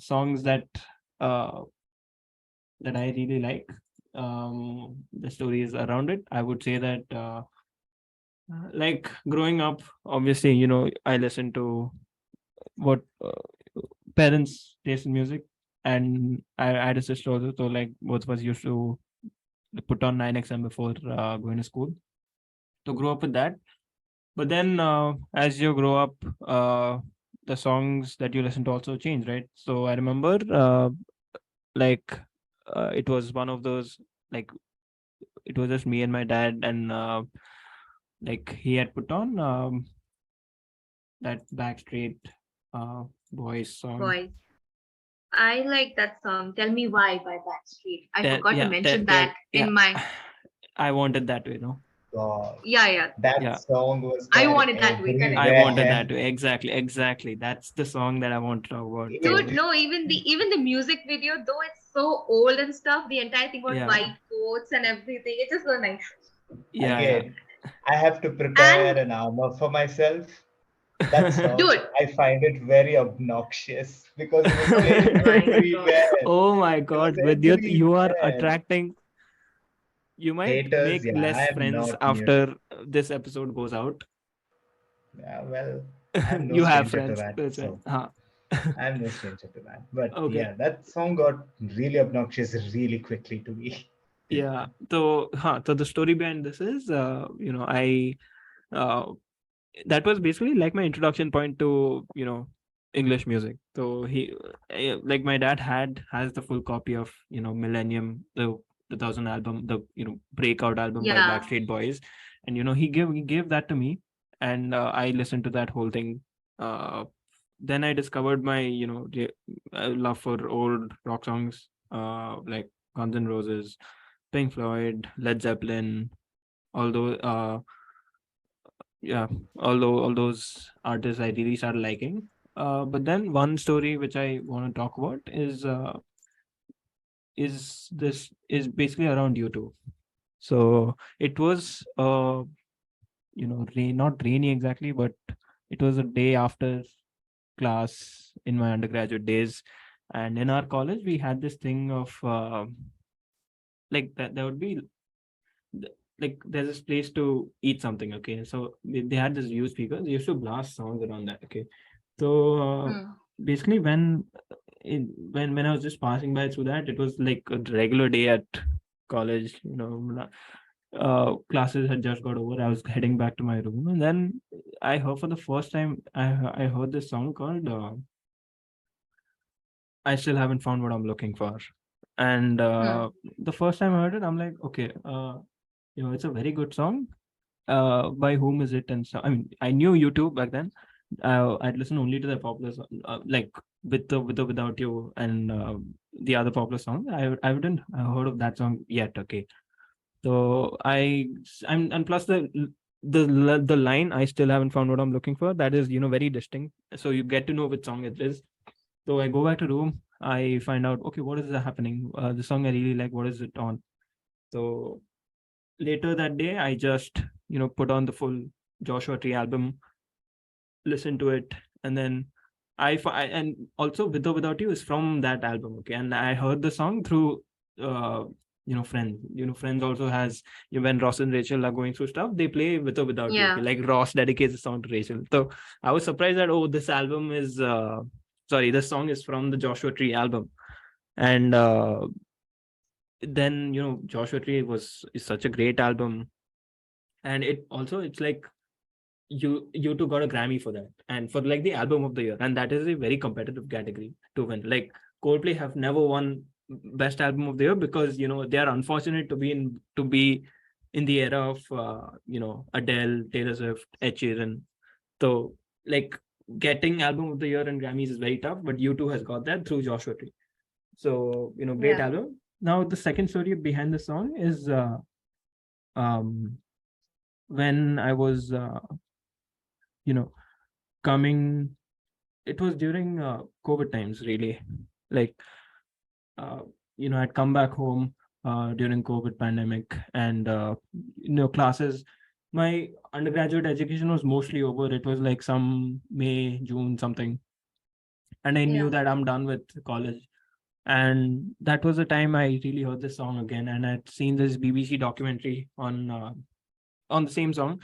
songs uh, that I really like, the stories around it, I would say that like growing up, obviously, I listened to what parents taste in music, and I had a sister also, so like both of us used to put on 9XM before going to school. To grow up with that, but then as you grow up, the songs that you listen to also change, right? So I remember like it was one of those, like it was just me and my dad, and like he had put on that Backstreet uh, Boys song. Boys. I like that song, Tell Me Why by Backstreet. I That forgot to yeah, mention that yeah. in my. I wanted that way, no? God, Yeah, yeah. that Yeah, song was I there want it that way, correct. I wanted everywhere. that way. Exactly, exactly. That's the song that I want to talk about. It, So Dude, no, even the music video, though it's so old and stuff, the entire thing about yeah, white coats and everything, it's just so nice. yeah, again, I have to prepare And an armor for myself. That yeah. song, dude, I find it very obnoxious because it was oh playing my god. everywhere. Oh my It was God, Vidyuth, you are everywhere. attracting. You might Haters, make yeah, less I am friends not new. after this episode goes out. Yeah, well, I'm no You have stranger to friends. that. That's right. So Huh. I'm no stranger to that. But Okay. yeah, that song got really obnoxious really quickly to me. Yeah. So the story behind this is, uh, that was basically like my introduction point to, English music. So like my dad has the full copy of, Millennium, the 2000 album, the, breakout album by Yeah. Backstreet Boys. And, he gave that to me, and I listened to that whole thing. Uh, then I discovered my, love for old rock songs, like Guns N' Roses, Pink Floyd, Led Zeppelin, although yeah, although all those artists I really started liking. But then one story which I want to talk about is basically around you two. So it was not rainy exactly, but it was a day after class in my undergraduate days, and in our college we had this thing of like that there would be like there's this place to eat something. Okay, so they had this used speaker. They used to blast songs around that. Okay, so Hmm. basically when I was just passing by through that, it was like a regular day at college. Classes had just got over. I was heading back to my room, and then I heard for the first time. I heard this song called "I Still Haven't Found What I'm Looking For," and Hmm. the first time I heard it, I'm like, okay, it's a very good song. By whom is it? And so I mean, I knew YouTube back then. I'd listen only to the popular song, like with the without you and the other popular song. I wouldn't heard of that song yet. Okay, so I'm and plus the line, I still haven't found what I'm looking for. That is very distinct. So you get to know which song it is. So I go back to room. I find out, okay, what is happening? The song I really like. What is it on? So later that day, I just put on the full Joshua Tree album, listen to it, and then and also With or Without You is from that album. Okay, and I heard the song through uh Friends. Friends also has, when Ross and Rachel are going through stuff, they play With or Without You. Okay, Yeah. like Ross dedicates a song to Rachel. So I was surprised that, oh, this album is sorry, this song is from the Joshua Tree album. And then Joshua Tree is such a great album, and it's like you two got a Grammy for that, and for like the album of the year, and that is a very competitive category to win. Like Coldplay have never won best album of the year because they are unfortunate to be in the era of Adele, Taylor Swift, Ed Sheeran. So like getting album of the year and Grammys is very tough, but U2 has got that through Joshua Tree. So great Yeah. album. Now the second story behind the song is um, when I was, you know, coming, it was during COVID times, really. Like, uh, I'd come back home during COVID pandemic, and classes. My undergraduate education was mostly over. It was like some May, June, something, and I knew Yeah. that I'm done with college. And that was the time I really heard this song again, and I'd seen this BBC documentary on the same song,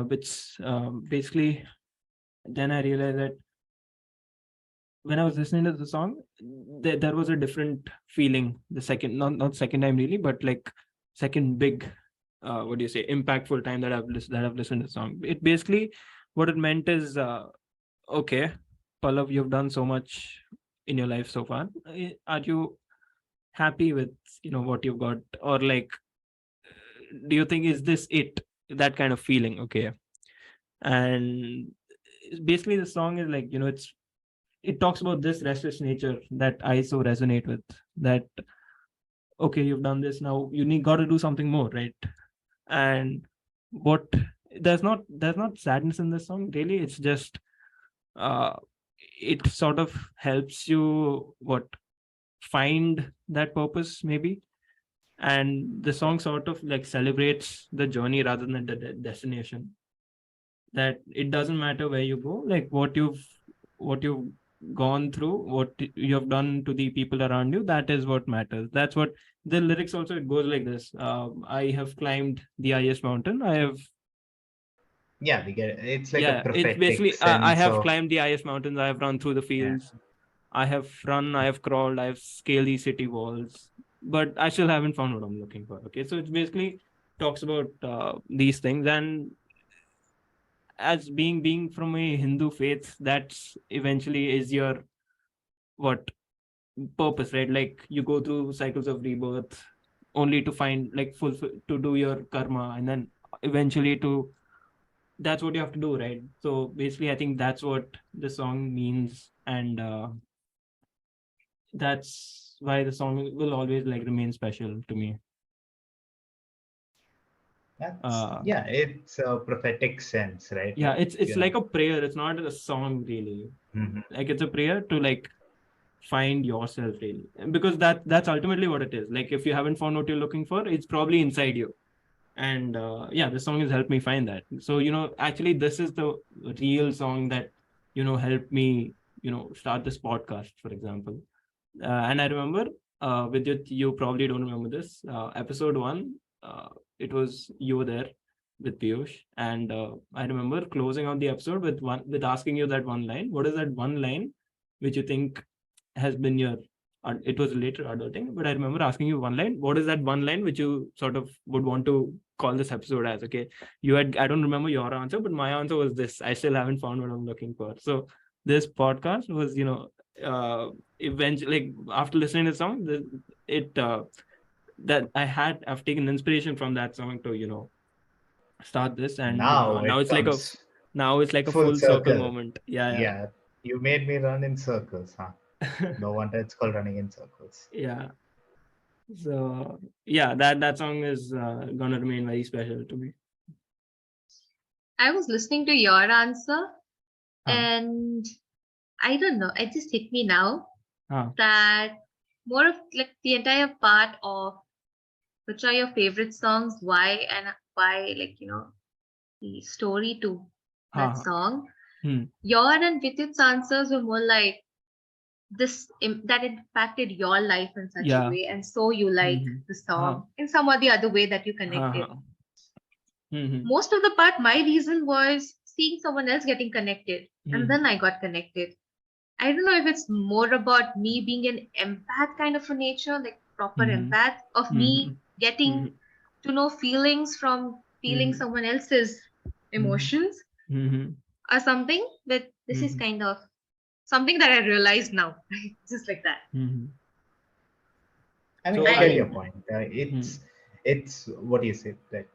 which basically then I realized that when I was listening to the song, there was a different feeling. The second, not second time really, but like second big, what do you say, impactful time that I've listened to the song. It basically what it meant is, okay, Pallav, you've done so much in your life so far. Are you happy with what you've got, or like, do you think is this it? That kind of feeling, okay. And basically the song is like, it talks about this restless nature that I so resonate with. That okay, you've done this, now you need got to do something more, right? And what there's not sadness in this song really. It's just uh it sort of helps you what find that purpose maybe. And the song sort of like celebrates the journey rather than the destination. That it doesn't matter where you go, like what you've gone through, what you have done to the people around you, that is what matters. That's what the lyrics also, it goes like this. I have climbed the highest mountain, I have Yeah, we get it. It's like a yeah, it's prophetic basically I sense have of, climbed the highest mountains, I have run through the yeah. fields, I have run, I have crawled, I have scaled these city walls, but I still haven't found what I'm looking for. Okay, so it's basically talks about these things. And as being from a Hindu faith, that's eventually is your what purpose, right? Like you go through cycles of rebirth only to find like fulfill to do your karma, and then eventually to that's what you have to do, right? So basically, I think that's what the song means, and that's why the song will always like remain special to me. That's, Uh, yeah, it's a prophetic sense, right? yeah, Like, it's like a prayer. It's not a song really. mhm. Like it's a prayer to like find yourself really. And because that's ultimately what it is. Like if you haven't found what you're looking for, it's probably inside you. And yeah, the song has helped me find that. So actually this is the real song that helped me start this podcast, for example. And I remember with you probably don't remember this episode 1. It was you were there with Piyush, and I remember closing out the episode with asking you that one line. What is that one line which you think has been your it was later adulting, but I remember asking you one line. What is that one line which you sort of would want to call this episode as? Okay, you had, I don't remember your answer, but my answer was this: I still haven't found what I'm looking for. So this podcast was uh eventually, like, after listening to the song, it that I've taken inspiration from that song to start this. And Now now it it's like a comes full full circle circle. moment. Yeah. Yeah, you made me run in circles, huh? Yeah. No wonder it's called running in circles. Yeah. So yeah, that song is gonna remain very special to me. I was listening to your answer Huh. and I don't know, it just hit me now Huh. that more of like the entire part of which are your favorite songs, why, and why, like, the story to that Huh. song. Hmm. Your and Vidyuth's answers were more like that impacted your life in such a Yeah. way, and so you like Mm-hmm. the Huh. song in some or the other way that you Huh. connected. Huh. Mm-hmm. Most of the part, my reason was seeing someone else getting connected, and Mm-hmm. then I got connected. I don't know if it's more about me being an empath kind of a nature, like proper Mm-hmm. empath, of Mm-hmm. me getting to know feelings from feeling Mm-hmm. someone else's Mm-hmm. emotions Mm-hmm. or something. But this is Mm-hmm. kind of something that I realized now, just like that. Mm-hmm. I mean, So I I get I your point. hmm. It's what you say that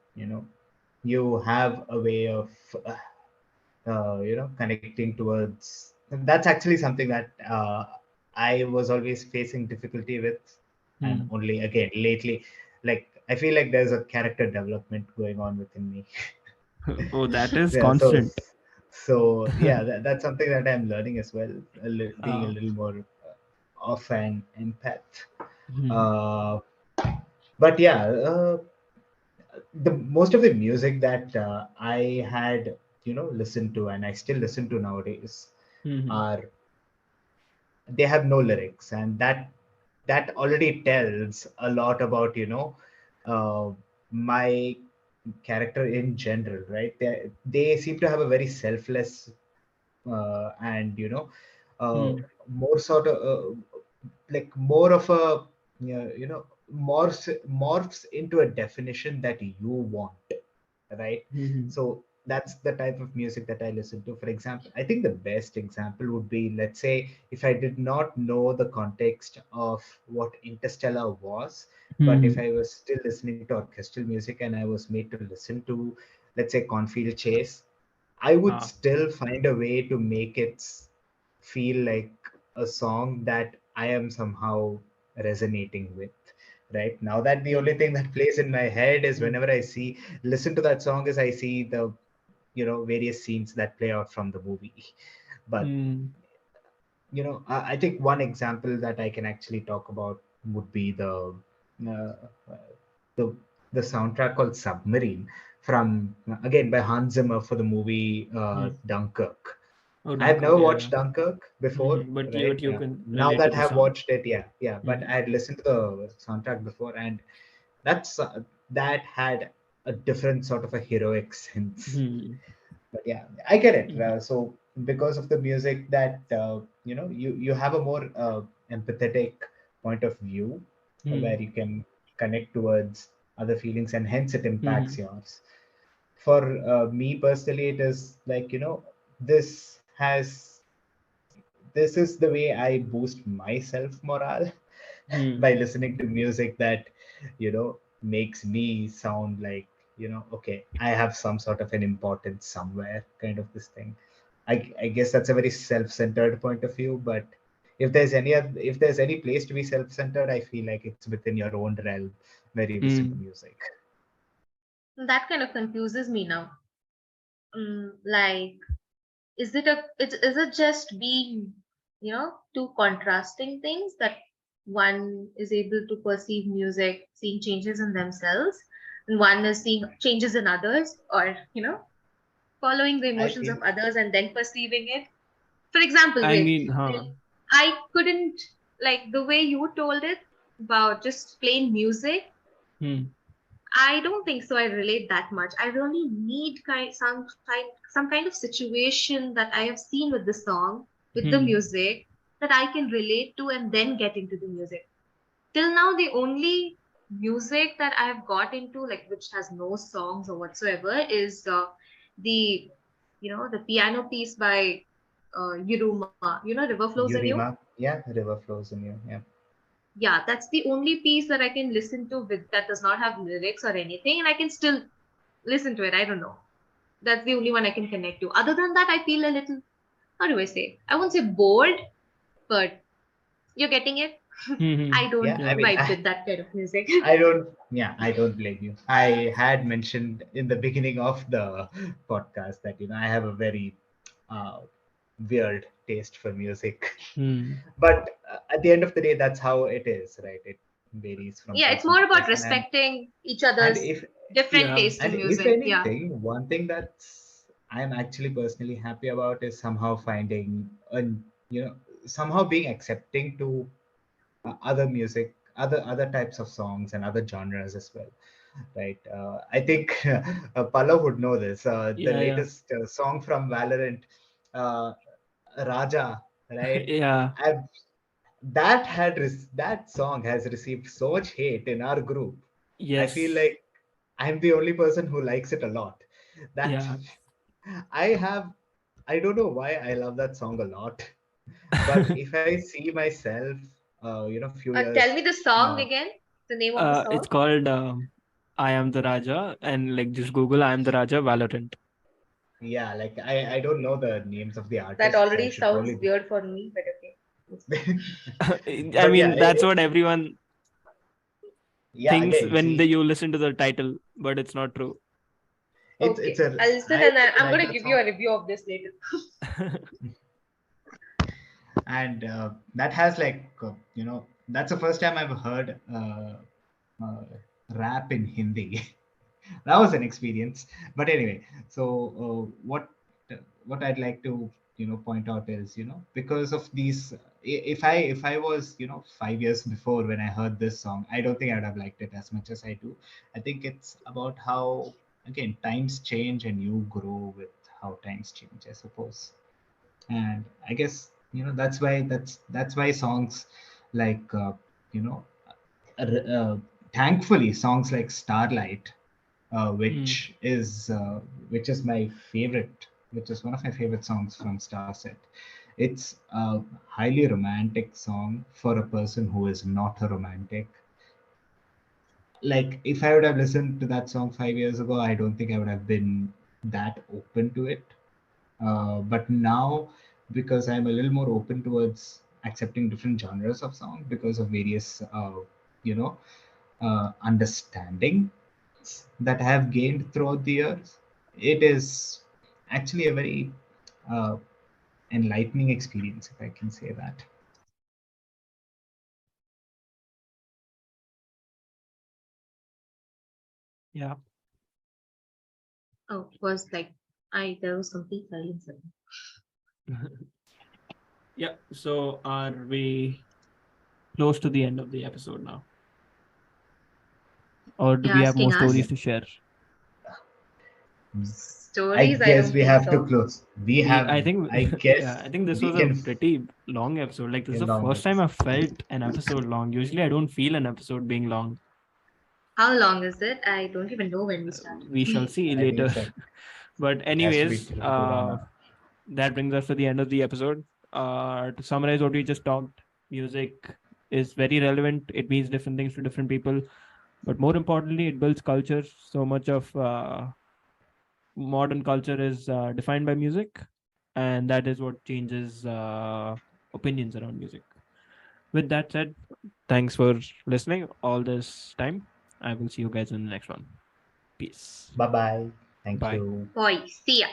you have a way of connecting towards. That's actually something that I was always facing difficulty with, and Hmm. only again lately, like I feel like there's a character development going on within me. Oh, that is Yeah, constant. so yeah, that's something that I'm learning as well, being a Uh, little more of an empath. hmm, Uh, but yeah, the most of the music that I had, listened to and I still listen to nowadays hmm, are they have no lyrics, and that already tells a lot about uh, my character in general, right? They seem to have a very selfless and uh, hmm, more sort of like more of a morphs into a definition that you want, right? hmm, So that's the type of music that I listen to. For example, I think the best example would be, let's say, if I did not know the context of what Interstellar was, but if hmm. I was still listening to orchestral music and I was made to listen to, let's say, Cornfield Chase, I would Ah, still find a way to make it feel like a song that I am somehow resonating with. Right now, that the only hmm, thing that plays in my head is hmm, whenever I listen to that song, is I see the various scenes that play out from the movie. But hmm, I think one example that I can actually talk about would be uh, the the soundtrack called Submarine from again by Hans Zimmer for the movie hmm. Dunkirk. Oh, I have Dunkirk, never yeah, watched yeah. Dunkirk before, But right? you can Now relate to that I the have song. watched it, yeah. But Hmm, I had listened to the soundtrack before, and that's that had a different sort of a heroic sense. hmm, But yeah, I get it. hmm, So because of the music, that you have a more empathetic point of view, hmm, where you can connect towards other feelings, and hence it impacts hmm, yours. For me personally, it is like, this has this is the way I boost my self morale hmm, by listening to music that makes me sound like, okay, I have some sort of an importance somewhere, kind of this thing. I guess that's a very self-centered point of view, but if there's any place to be self-centered, I feel like it's within your own realm where you listen to hmm, music. That kind of confuses me now. Like, is it just being, two contrasting things that one is able to perceive music, seeing changes in themselves, and one is seeing changes in others, or following the I emotions feel of others and then perceiving it. For example, I wait, mean, huh. like, I couldn't, like, the way you told it about just plain music. Hmm, I don't think so. I relate that much. I really need some kind of situation that I have seen with the song, with the hmm, music, that I can relate to and then get into the music. Till now, the only music that I have got into, like, which has no songs or whatsoever, is the the piano piece by Yuruma. River flows in you. Yurima, yeah, river flows in you, yeah. Yeah, that's the only piece that I can listen to with that does not have lyrics or anything, and I can still listen to it. I don't know. That's the only one I can connect to. Other than that, I feel a little, how do I say? I won't say bored, but you're getting it. hmm, hmm. I don't Yeah, I Yeah. mean, vibe with that kind of music. I don't blame you. I had mentioned in the beginning of the podcast that, I have a very uh, weird taste for music. Hmm. But at the end of the day, that's how it is, right? It varies from Yeah, it's person to more about person. respecting each And other's if different Yeah. taste and in if music. Yeah. anything, one thing that's I'm actually personally happy about is somehow finding and somehow being accepting to other music, other types of songs and other genres as well, right? I think Pallav would know this. The Yeah. Yeah. latest song from Valorant, uh, Raja, right? Yeah. I've, that song has received so much hate in our group. I feel Yes. like I'm the only person who likes it a lot. That Yeah. I have, I don't know why I love that song a lot, but if I see myself, few Tell years, me the song uh, again. The name of the It's song. called I Am the Raja, and like just Google I Am the Raja Valorant. yeah, like I don't know the names of the That artists. I already should sounds probably, weird for me, but okay. I but yeah, mean, that's what everyone. Yeah, things again, when see, you listen to the title, but it's not true. it's Okay, a I'll listen I and really I'm like gonna that give you song. a review of this later. And that has like that's the first time I've heard uh, rap in Hindi. That was an experience. But anyway, so what I'd like to point out is because of these, if I was 5 years before when I heard this song, I don't think I would have liked it as much as I do. I think it's about how, again, times change and you grow with how times change, I suppose. And I guess that's why songs like you know r- thankfully songs like Starlight, Mm. which is my favorite, which is one of my favorite songs from Starset. It's a highly romantic song for a person who is not a romantic. Like, if I would have listened to that song 5 years ago, I don't think I would have been that open to it. But now, because I'm a little more open towards accepting different genres of song because of various, you know, understanding that I have gained throughout the years, it is actually a very uh, enlightening experience, if I can say that. Yeah. Oh, was like there was complete silence. Yeah. So are we close to the end of the episode now, or do You're we have more asking stories us to share? I stories? I guess don't we think have to so. close. We have, I think, I yeah, guess I think this we was a can pretty long episode. Like, this is a the long first time I episode. felt an episode long. Usually, I don't feel an episode being long. How long is it? I don't even know when we started. We shall see I think later. it's like But it has to be anyways, pretty good on a. that brings us to the end of the episode. To summarize what we just talked, music is very relevant. It means different things to different people, but more importantly, it builds culture. So much of modern culture is defined by music, and that is what changes opinions around music. With that said, thanks for listening all this time. I will see you guys in the next one. Peace. Bye bye. Thank Bye. you. Boy, see ya.